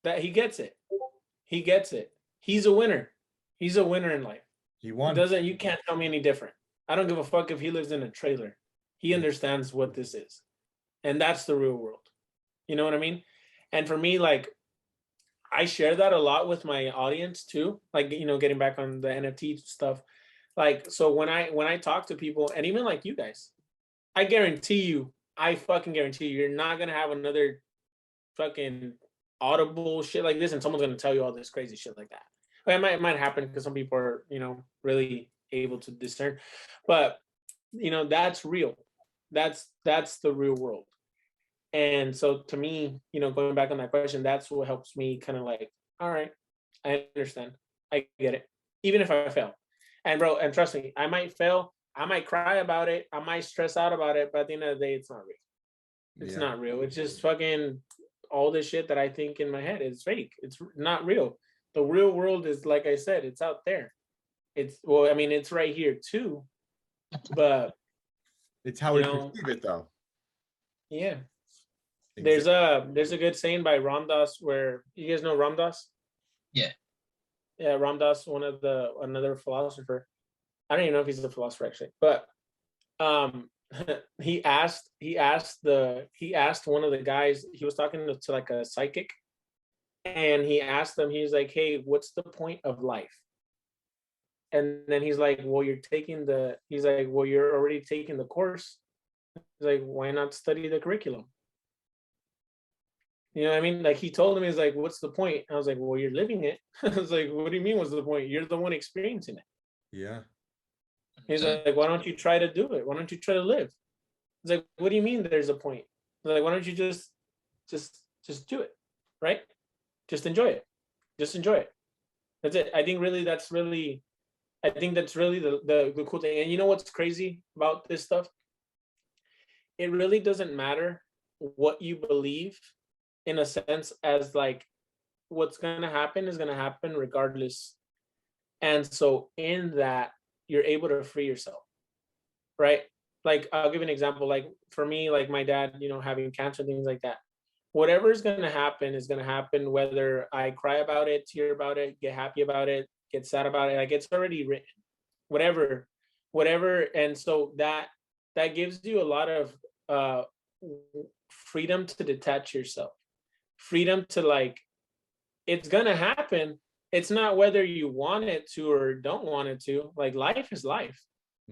That he gets it. He gets it. He's a winner. He's a winner in life. He won. You can't tell me any different. I don't give a fuck if he lives in a trailer. He understands what this is. And that's the real world. You know what I mean? And for me, like, I share that a lot with my audience too. Like, getting back on the NFT stuff. Like, so when I talk to people, and even like you guys, I fucking guarantee you, you're not going to have another fucking audible shit like this, and someone's going to tell you all this crazy shit like that. It might happen because some people are, really able to discern. But, that's real. That's the real world. And so to me, going back on that question, that's what helps me kind of like, all right, I understand. I get it. Even if I fail. And bro, and trust me, I might fail. I might cry about it. I might stress out about it, but at the end of the day, it's not real. It's not real. It's just fucking all this shit that I think in my head is fake. It's not real. The real world is, like I said, it's out there. It's right here too, but it's how we perceive it, though. Yeah. Exactly. There's a good saying by Ram Dass, where, you guys know Ram Dass? Yeah. Yeah, Ram Dass, another philosopher. I don't even know if he's a philosopher actually, but he asked one of the guys, he was talking to like a psychic, and he asked them, he's like, hey, what's the point of life? And then he's like, well, you're already taking the course. He's like, why not study the curriculum? You know what I mean? Like, he told him, he's like, what's the point? I was like, well, you're living it. I was like, what do you mean what's the point? You're the one experiencing it. Yeah. He's like, why don't you try to do it? Why don't you try to live? He's like, what do you mean there's a point? He's like, why don't you just do it, right? Just enjoy it. Just enjoy it. That's it. I think that's really the cool thing. And you know what's crazy about this stuff? It really doesn't matter what you believe, in a sense, as like, what's going to happen is going to happen regardless. And so in that, you're able to free yourself, right? Like, I'll give an example. Like, for me, like my dad, having cancer, things like that. Whatever is going to happen is going to happen, whether I cry about it, tear about it, get happy about it, get sad about it. Like, it's already written, whatever. And so that gives you a lot of freedom to detach yourself, freedom to like, it's gonna happen. It's not whether you want it to or don't want it to. Like life is life,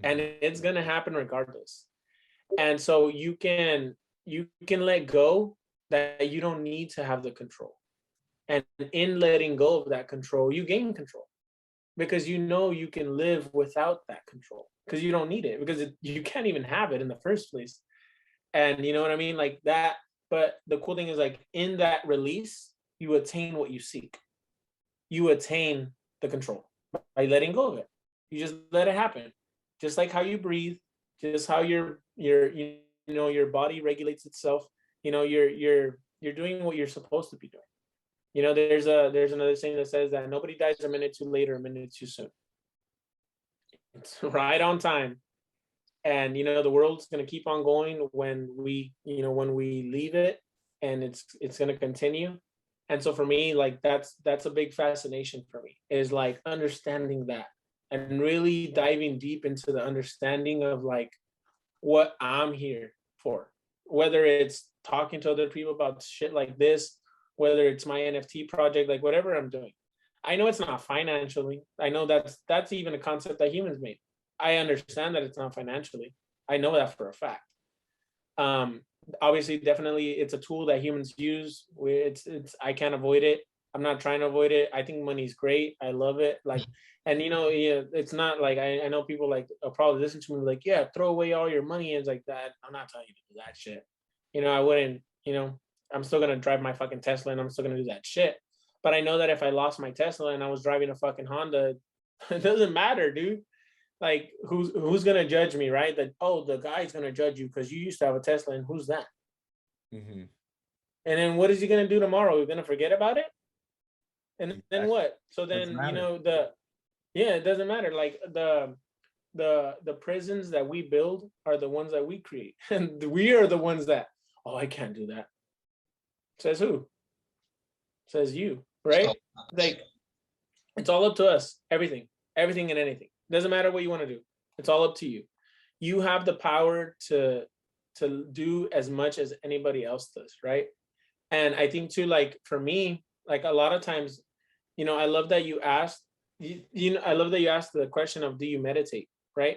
and it's gonna happen regardless. And so you can let go that you don't need to have the control. And in letting go of that control, you gain control, because you know you can live without that control, because you don't need it, because you can't even have it in the first place. And you know what I mean, like that. But the cool thing is, like, in that release, you attain what you seek. You attain the control by letting go of it. You just let it happen, just like how you breathe, just how your body regulates itself. You're doing what you're supposed to be doing. There's another saying that says that nobody dies a minute too late or a minute too soon. It's right on time. And the world's going to keep on going when we leave it, and it's going to continue. And so for me, like, that's a big fascination for me, is like understanding that and really diving deep into the understanding of like what I'm here for, whether it's talking to other people about shit like this, whether it's my NFT project, like whatever I'm doing. I know it's not financially. I know that's even a concept that humans made. I understand that it's not financially. I know that for a fact. Obviously, definitely, it's a tool that humans use. I can't avoid it. I'm not trying to avoid it. I think money's great. I love it. Like, and it's not like I know people like probably listen to me like, yeah, throw away all your money. And it's like that. I'm not telling you to do that shit. I wouldn't. I'm still gonna drive my fucking Tesla, and I'm still gonna do that shit. But I know that if I lost my Tesla and I was driving a fucking Honda, it doesn't matter, dude. Like, who's gonna judge me, right? That, oh, the guy's gonna judge you because you used to have a Tesla, and who's that? Mm-hmm. And then what is he gonna do tomorrow? We're gonna forget about it, and then what? So then it doesn't matter. Like the prisons that we build are the ones that we create, and we are the ones that, oh, I can't do that. Says who? Says you, right? Like, it's all up to us. Everything and anything. Doesn't matter what you want to do. It's all up to you. You have the power to do as much as anybody else does, right? And I think too, like for me, like a lot of times, I love that you asked. I love that you asked the question of, do you meditate, right?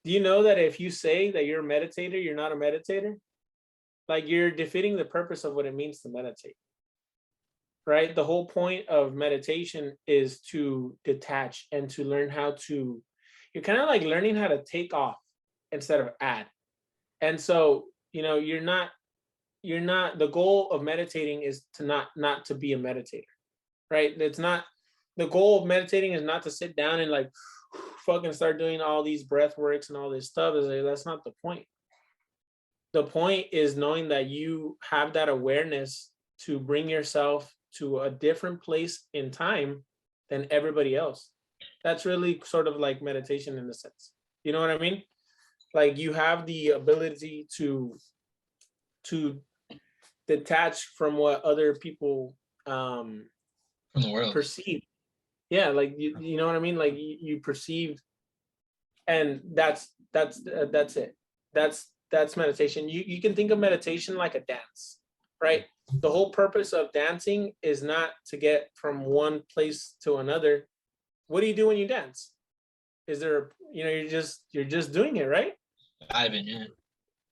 Do you know that if you say that you're a meditator, you're not a meditator? Like, you're defeating the purpose of what it means to meditate, right? The whole point of meditation is to detach and to learn how to, you're kind of like learning how to take off instead of add. And so, you're not, the goal of meditating is to not to be a meditator, right? It's not, the goal of meditating is not to sit down and like fucking start doing all these breath works and all this stuff. Is like, that's not the point. The point is knowing that you have that awareness to bring yourself to a different place in time than everybody else. That's really sort of like meditation in a sense. You know what I mean? Like, you have the ability to detach from what other people from the world perceive. Yeah, like you know what I mean? Like you perceive, and that's it. That's meditation. You can think of meditation like a dance, right? The whole purpose of dancing is not to get from one place to another. What do you do when you dance? Is there, you're just doing it, right? vibing, yeah.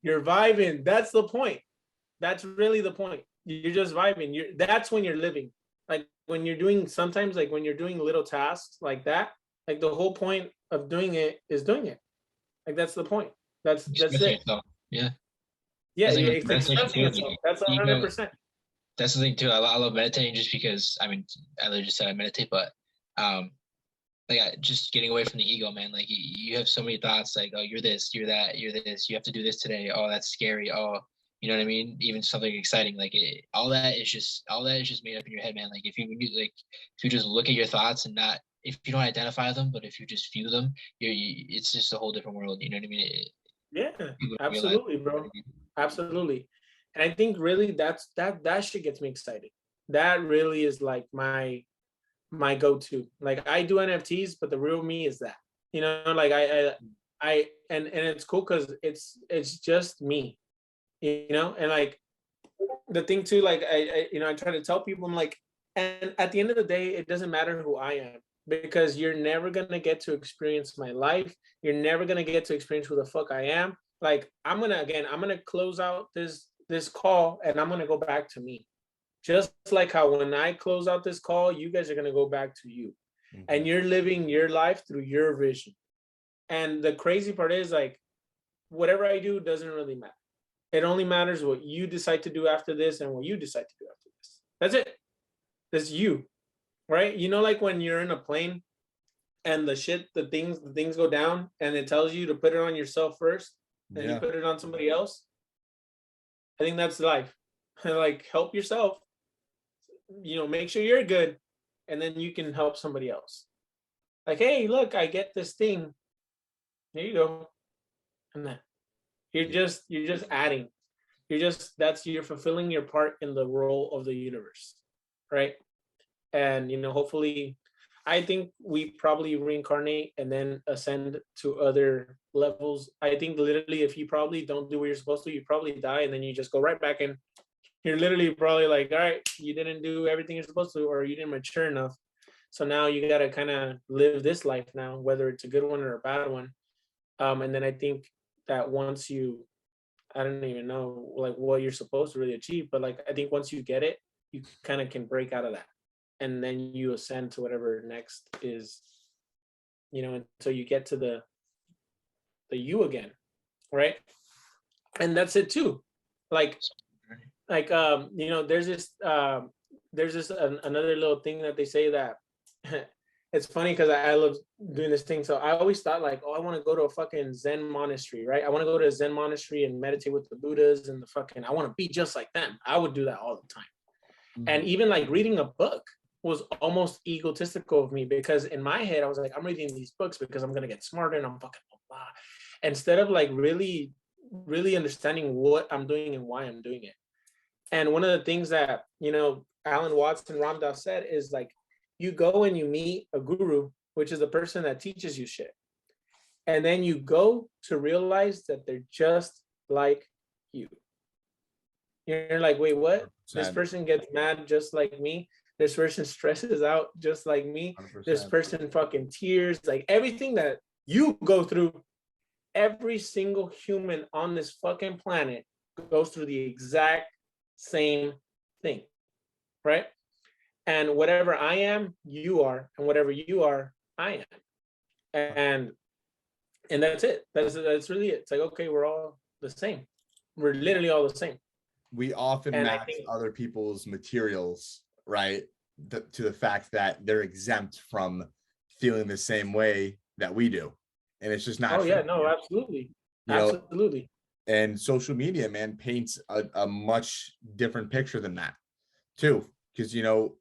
You're vibing. That's the point. That's really the point. You're just vibing. That's when you're living. Like when you're doing, sometimes like when you're doing little tasks like that, like the whole point of doing it is doing it. Like that's the point. That's it. Yourself. Yeah. Yeah, it's expressing yourself. That's 100%. That's the thing too. I love meditating just because, I mean, I literally just said I meditate, but just getting away from the ego, man. Like you have so many thoughts, like, oh, you're this, you're that, you're this, you have to do this today. Oh, that's scary. Oh, you know what I mean? Even something exciting, like all that is just made up in your head, man. Like if you just look at your thoughts and not, if you don't identify them, but if you just view them, it's just a whole different world. You know what I mean? Yeah, absolutely, bro. Absolutely. And I think really that shit gets me excited. That really is like my go-to. Like I do NFTs, but the real me is that. Like I and it's cool because it's just me. And like the thing too, like I try to tell people, I'm like, and at the end of the day, it doesn't matter who I am, because you're never gonna get to experience my life. You're never gonna get to experience who the fuck I am. Like, I'm gonna close out this call, and I'm gonna go back to me. Just like how when I close out this call, you guys are gonna go back to you. And you're living your life through your vision. And the crazy part is, like, whatever I do doesn't really matter. It only matters what you decide to do after this and what you decide to do after this. That's it. That's you, right? You know, like when you're in a plane and the things go down, and it tells you to put it on yourself first, and you put it on somebody else. I think that's life. Like, help yourself, make sure you're good, and then you can help somebody else. Like, hey, look, I get this thing. There you go. And then you're just adding. You're fulfilling your part in the role of the universe, right? And hopefully, I think we probably reincarnate and then ascend to other levels. I think literally, if you probably don't do what you're supposed to, you probably die, and then you just go right back in. You're literally probably like, all right, you didn't do everything you're supposed to, or you didn't mature enough. So now you got to kind of live this life now, whether it's a good one or a bad one. And then I think that once I don't even know like what you're supposed to really achieve, but like, I think once you get it, you kind of can break out of that. And then you ascend to whatever next is, until you get to the you again, right? And that's it too. Like there's this another little thing that they say that it's funny because I love doing this thing. So I always thought like, oh, I want to go to a fucking Zen monastery, right? I want to go to a Zen monastery and meditate with the Buddhas and I want to be just like them. I would do that all the time. And even like reading a book was almost egotistical of me, because in my head, I was like, I'm reading these books because I'm going to get smarter and I'm fucking blah. Instead of like really, really understanding what I'm doing and why I'm doing it. And one of the things that, Alan Watts and Ram Dass said is like, you go and you meet a guru, which is the person that teaches you shit. And then you go to realize that they're just like you. You're like, wait, what? This person gets mad just like me. This person stresses out just like me. 100%. This person fucking tears. Like everything that you go through, every single human on this fucking planet goes through the exact same thing, right? And whatever I am, you are, and whatever you are, I am. And that's it. That's really it. It's like, okay, we're all the same. We're literally all the same. We often match other people's materials, right? To the fact that they're exempt from feeling the same way that we do. And it's just not. Oh, yeah, no, absolutely. Absolutely. And social media, man, paints a much different picture than that, too. Because,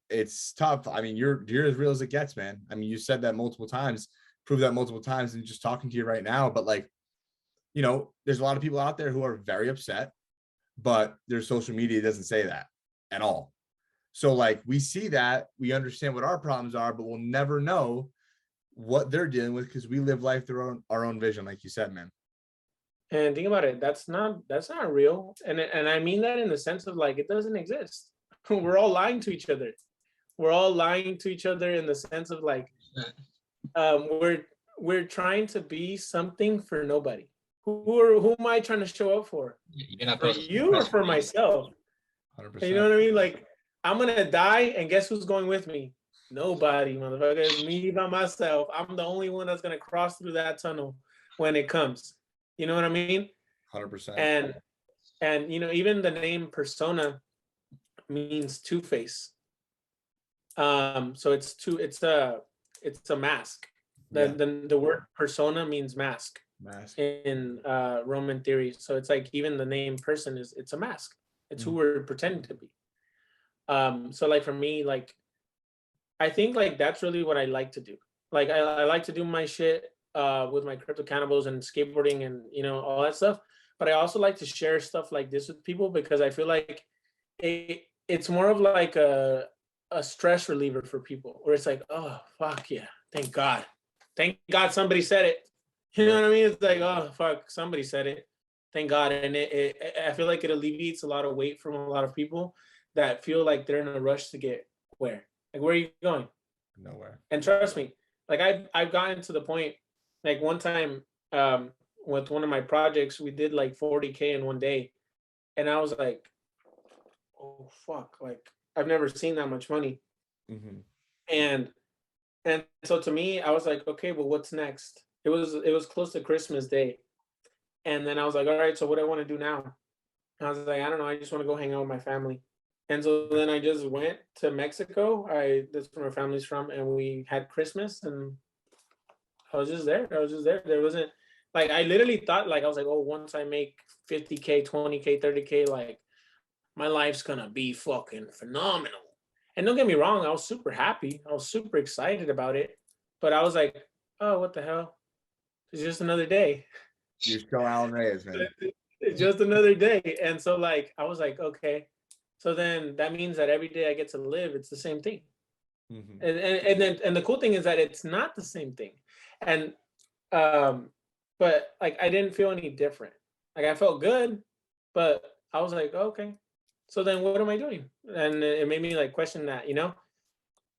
it's tough. I mean, you're as real as it gets, man. I mean, you said that multiple times, proved that multiple times, and just talking to you right now. But like, there's a lot of people out there who are very upset, but their social media doesn't say that at all. So like, we see that, we understand what our problems are, but we'll never know what they're dealing with because we live life through our own vision, like you said, man. And think about it, that's not real. And I mean that in the sense of like, it doesn't exist. We're all lying to each other. We're all lying to each other in the sense of like, we're trying to be something for nobody. Who am I trying to show up for? For you or for myself? 100%. You know what I mean? Like, I'm gonna die, and guess who's going with me? Nobody, motherfucker. It's me by myself. I'm the only one that's gonna cross through that tunnel when it comes. You know what I mean? 100%. And even the name persona means two-face. So it's a mask. The word persona means mask in Roman theory. So it's like even the name person it's a mask. It's who we're pretending to be. So like for me, like I think like that's really what I like to do. Like I like to do my shit with my Crypto Cannibals and skateboarding and all that stuff. But I also like to share stuff like this with people because I feel like it's more of like a stress reliever for people, where it's like, oh fuck yeah, thank God somebody said it. You know what I mean? It's like, oh fuck, somebody said it. Thank God. And I feel like it alleviates a lot of weight from a lot of people that feel like they're in a rush to get where? Like, where are you going? Nowhere. And trust me, like I've gotten to the point, like one time with one of my projects, we did like 40K in one day. And I was like, oh fuck, like I've never seen that much money. Mm-hmm. And so to me, I was like, okay, well, what's next? It was close to Christmas Day. And then I was like, all right, so what do I want to do now? I was like, I don't know, I just want to go hang out with my family. And so then I just went to Mexico. That's where my family's from, and we had Christmas, and I was just there. There wasn't like, I literally thought, like, I was like, oh, once I make 50K, 20K, 30K, like my life's gonna be fucking phenomenal. And don't get me wrong, I was super happy. I was super excited about it. But I was like, oh, what the hell? It's just another day. You're still Alan Reyes, man. It's just another day. And so like, I was like, okay. So then that means that every day I get to live, it's the same thing. Mm-hmm. And the cool thing is that it's not the same thing. And but like I didn't feel any different. Like I felt good, but I was like, okay. So then what am I doing? And it made me like question that, you know?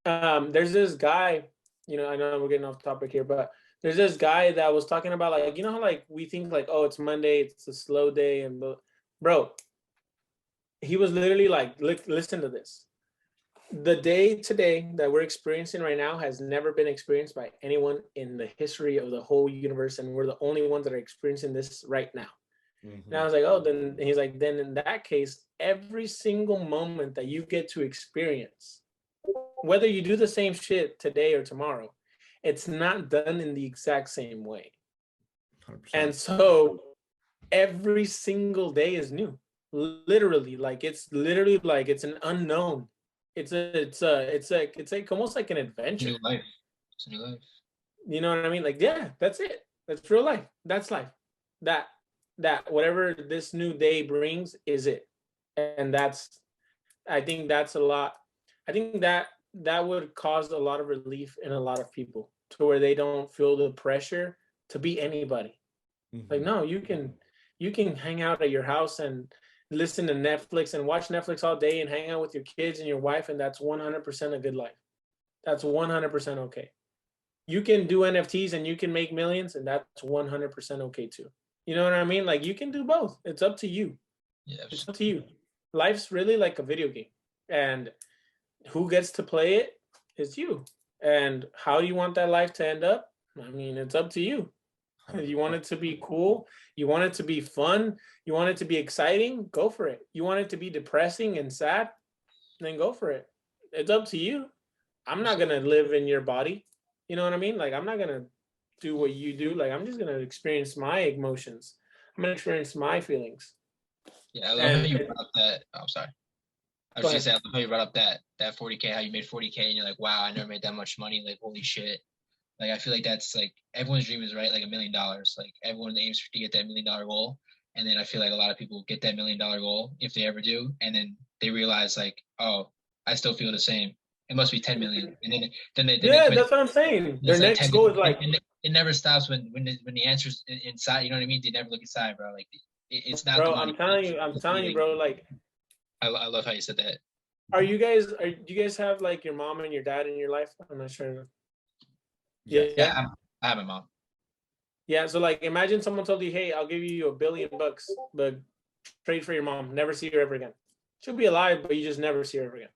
There's this guy, you know, I know we're getting off topic here, but there's this guy that was talking about like, you know how like we think like, oh, it's Monday, it's a slow day, and bro, he was literally like, listen to this. The day today that we're experiencing right now has never been experienced by anyone in the history of the whole universe, and we're the only ones that are experiencing this right now. Mm-hmm. And I was like, oh, then he's like, then in that case, every single moment that you get to experience, whether you do the same shit today or tomorrow, it's not done in the exact same way. 100%. And so every single day is new. Literally, like it's an unknown. It's like almost like an adventure. New life. It's a new life. You know what I mean? Like, yeah, that's it. That's real life. That's life. That whatever this new day brings is it. And I think that's a lot. I think that would cause a lot of relief in a lot of people to where they don't feel the pressure to be anybody. Mm-hmm. Like, no, you can hang out at your house and listen to Netflix and watch Netflix all day and hang out with your kids and your wife, and that's 100% a good life. That's 100% okay. You can do NFTs and you can make millions, and that's 100% okay too. You know what I mean? Like, you can do both. It's up to you. Yeah, it's up to you. Life's really like a video game, and who gets to play it is you. And how do you want that life to end up? I mean, it's up to you. You want it to be cool, you want it to be fun, you want it to be exciting, go for it. You want it to be depressing and sad, then go for it. It's up to you. I'm not gonna live in your body. You know what I mean? Like, I'm not gonna do what you do. Like, I'm just gonna experience my emotions. I'm gonna experience my feelings. Yeah, I love how you brought up that. Oh, I'm sorry. I was gonna say, I love how you brought up that 40K, how you made 40K, and you're like, wow, I never made that much money. Like, holy shit. Like, I feel like that's like everyone's dream is, right? Like $1 million. Like, everyone aims to get that $1 million goal. And then I feel like a lot of people get that $1 million goal if they ever do. And then they realize, like, oh, I still feel the same. It must be 10 million. And then they yeah, that's what I'm saying. Their like next goal is like, it never stops when the answer's inside. You know what I mean? They never look inside, bro. Like, it's not. Bro, the money. I'm telling you, bro. Like, I love how you said that. Do you guys have like your mom and your dad in your life? I'm not sure. Yeah, I have a mom. Yeah, so like, imagine someone told you, hey, I'll give you $1 billion, but trade for your mom. Never see her ever again. She'll be alive, but you just never see her ever again.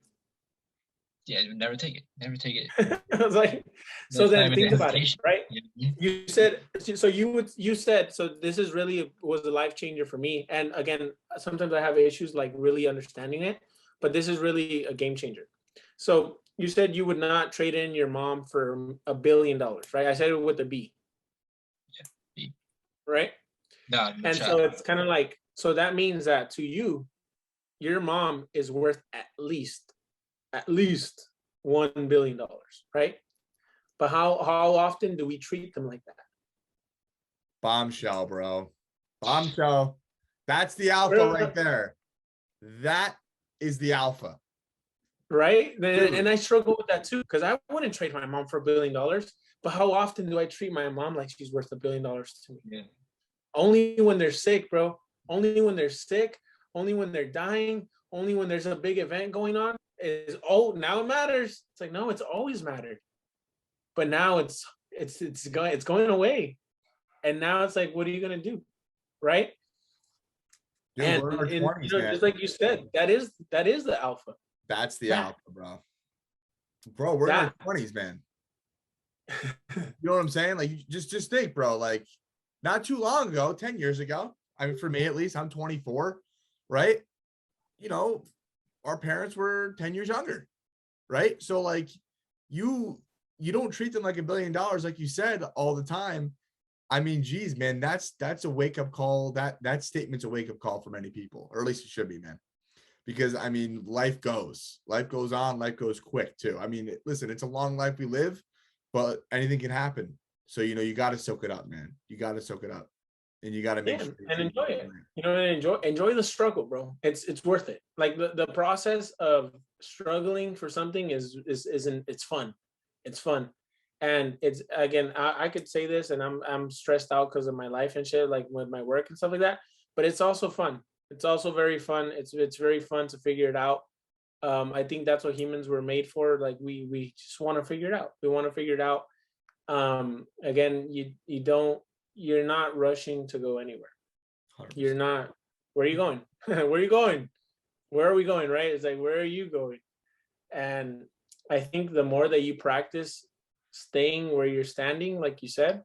Yeah, never take it. Never take it. I was like, so then think about it, right? Yeah. You said, so this is really was a life changer for me. And again, sometimes I have issues like really understanding it, but this is really a game changer. So you said you would not trade in your mom for $1 billion, right? I said it with a B. Yeah, B. Right? No, and so it's kind of like, so that means that to you, your mom is worth at least $1 billion, right? But how often do we treat them like that? Bombshell, bro. Bombshell. That's the alpha right there. That is the alpha. Right? And I struggle with that too, because I wouldn't trade my mom for $1 billion. But how often do I treat my mom like she's worth $1 billion to me? Yeah. Only when they're sick, bro. Only when they're sick, only when they're dying, only when there's a big event going on is, oh, now it matters. It's like, no, it's always mattered. But now it's going away. And now it's like, what are you gonna do? Right? Dude, And, we're in our 20s, man. just like you said, that is the alpha. That's the alpha, bro. Bro, we're in our 20s, man. You know what I'm saying? Like, you just think, bro, like not too long ago, 10 years ago, I mean, for me at least, I'm 24, right? You know, our parents were 10 years younger, right? So like you don't treat them like $1 billion, like you said, all the time. I mean, geez, man, that's a wake-up call. That statement's a wake-up call for many people, or at least it should be, man. Because I mean, life goes on, life goes quick too. I mean, listen, it's a long life we live, but anything can happen. So, you know, you got to soak it up, man. You got to soak it up, and you got to make sure and enjoy it. You know, and enjoy the struggle, bro. It's worth it. Like the process of struggling for something it's fun. It's fun. And it's, again, I could say this, and I'm stressed out because of my life and shit, like with my work and stuff like that. But it's also fun. It's also very fun. It's very fun to figure it out. I think that's what humans were made for. Like we just want to figure it out. We want to figure it out. Again, you're not rushing to go anywhere. 100%. You're not. Where are you going? Where are you going? Where are we going? Right? It's like, where are you going? And I think the more that you practice staying where you're standing, like you said,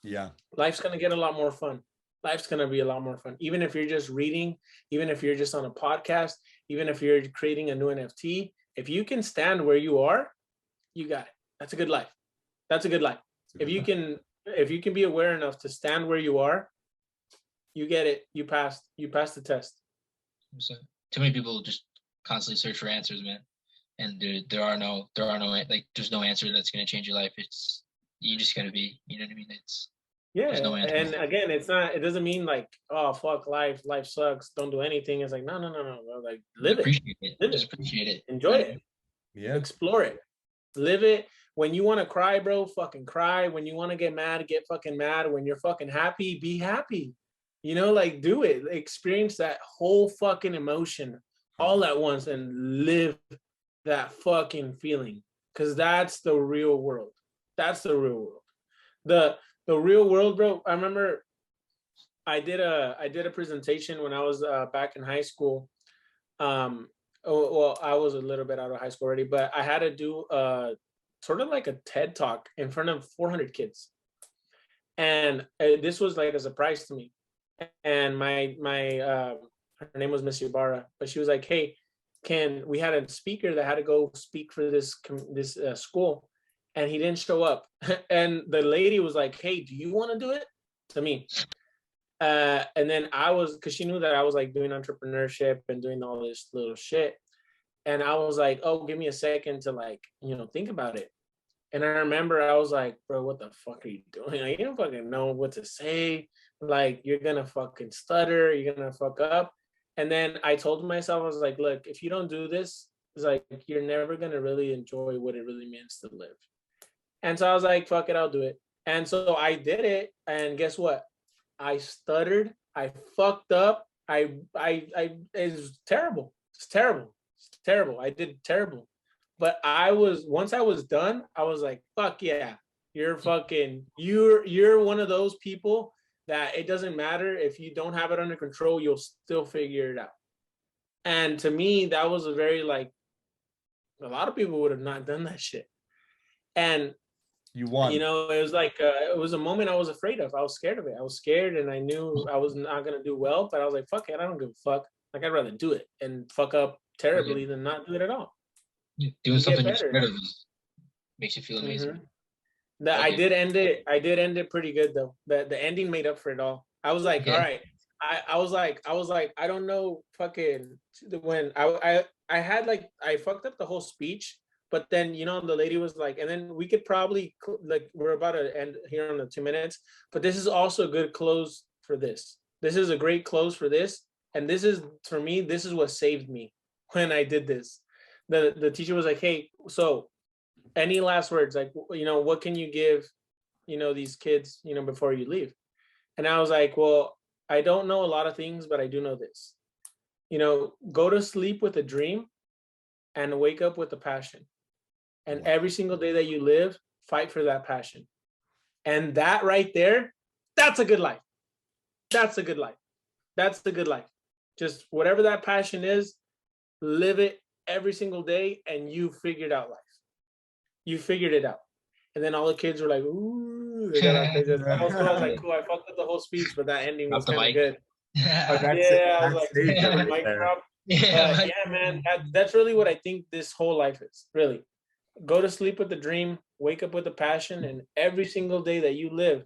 yeah, life's gonna get a lot more fun. Life's gonna be a lot more fun. Even if you're just reading, even if you're just on a podcast, even if you're creating a new NFT, if you can stand where you are, you got it. That's a good life. That's a good life. If you can be aware enough to stand where you are, you get it. You passed the test. Too many people just constantly search for answers, man. And there are no like, there's no answer that's going to change your life. It's, you just got to be, you know what I mean? It's, yeah. No, and again, it doesn't mean like, oh, fuck life sucks, don't do anything. It's like, no, bro. Like, live it. Just appreciate it. Enjoy it. Yeah. Explore it. Live it. When you want to cry, bro, fucking cry. When you want to get mad, get fucking mad. When you're fucking happy, be happy. You know, like, do it. Experience that whole fucking emotion all at once and live that fucking feeling, because that's the real world. That's the real world. The real world, bro. I remember I did a presentation when I was back in high school. Well, I was a little bit out of high school already, but I had to do sort of like a TED talk in front of 400 kids, and this was like a surprise to me. And my her name was Miss Ybarra, but she was like, hey, we had a speaker that had to go speak for this school, and he didn't show up. And the lady was like, hey, do you want to do it? To me. And then because she knew that I was like doing entrepreneurship and doing all this little shit. And I was like, oh, give me a second to, like, you know, think about it. And I remember I was like, bro, what the fuck are you doing? Like, you don't fucking know what to say. Like, you're going to fucking stutter. You're going to fuck up. And then I told myself, I was like, look, if you don't do this, it's like, you're never going to really enjoy what it really means to live. And so I was like, fuck it, I'll do it. And so I did it. And guess what? I stuttered. I fucked up. It was terrible. It's terrible. It's terrible. I did terrible. But once I was done, I was like, fuck yeah. You're one of those people that it doesn't matter if you don't have it under control, you'll still figure it out. And to me, that was a very, like, a lot of people would have not done that shit. And you won. You know, it was like, it was a moment I was afraid of. I was scared of it. I was scared, and I knew I was not going to do well, but I was like, fuck it, I don't give a fuck. Like, I'd rather do it and fuck up terribly than not do it at all. Doing something you're scared of makes you feel amazing. I did end it pretty good though. The ending made up for it all. I was like, all right. I was like, I don't know, fucking, when I had, like, I fucked up the whole speech, but then, you know, the lady was like, and then we could probably, like, we're about to end here on the 2 minutes, but this is also a good close for this. This is a great close for this. And this is, for me, this is what saved me when I did this. The teacher was like, hey, so any last words? Like, you know, what can you give, you know, these kids, you know, before you leave? And I was like, well, I don't know a lot of things, but I do know this. You know, go to sleep with a dream and wake up with a passion. And every single day that you live, fight for that passion. And that right there, that's a good life. That's a good life. That's the good life. Just whatever that passion is, live it every single day, and you figured out life. You figured it out. And then all the kids were like, ooh, they got all crazy. I was like, cool, I fucked with the whole speech, but that ending was kind of good. Yeah, I was like, mic drop. Yeah, man, that's really what I think this whole life is. Really, go to sleep with the dream, wake up with a passion, and every single day that you live,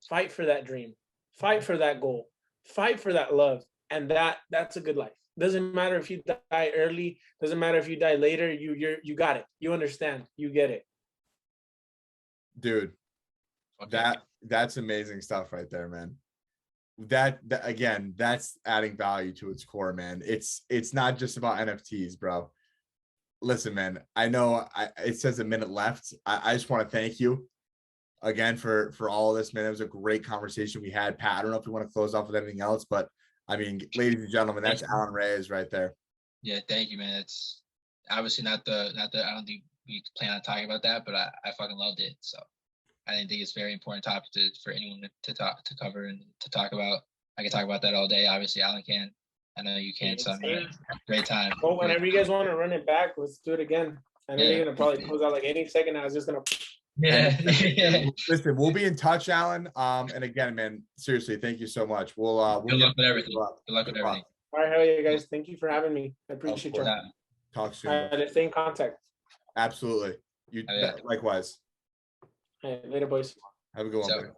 fight for that dream, fight for that goal, fight for that love, and that's a good life. Doesn't matter if you die early, doesn't matter if you die later. You got it. You understand. You get it. Dude, that's amazing stuff right there, man. That again, that's adding value to its core, man. It's not just about NFTs, bro. Listen, man, I know it says a minute left. I just want to thank you again for all of this, man. It was a great conversation we had. Pat, I don't know if you want to close off with anything else, but I mean, ladies and gentlemen, that's Alan Reyes right there. Yeah, thank you, man. It's obviously not the I don't think we plan on talking about that, but I fucking loved it. So I think it's a very important topic for anyone to cover and to talk about. I can talk about that all day. Obviously, Alan can. I know you can. So great time. Well, whenever you guys want to run it back, let's do it again. I know you're gonna probably close out like any second. I was just gonna. Yeah. Listen, we'll be in touch, Alan. And again, man, seriously, thank you so much. We'll good luck with everything. Good luck with everything. All right, hell yeah, guys. Thank you for having me. I appreciate you. Talk soon. Stay in contact. Absolutely. You likewise. All right, later, boys. Have a good one.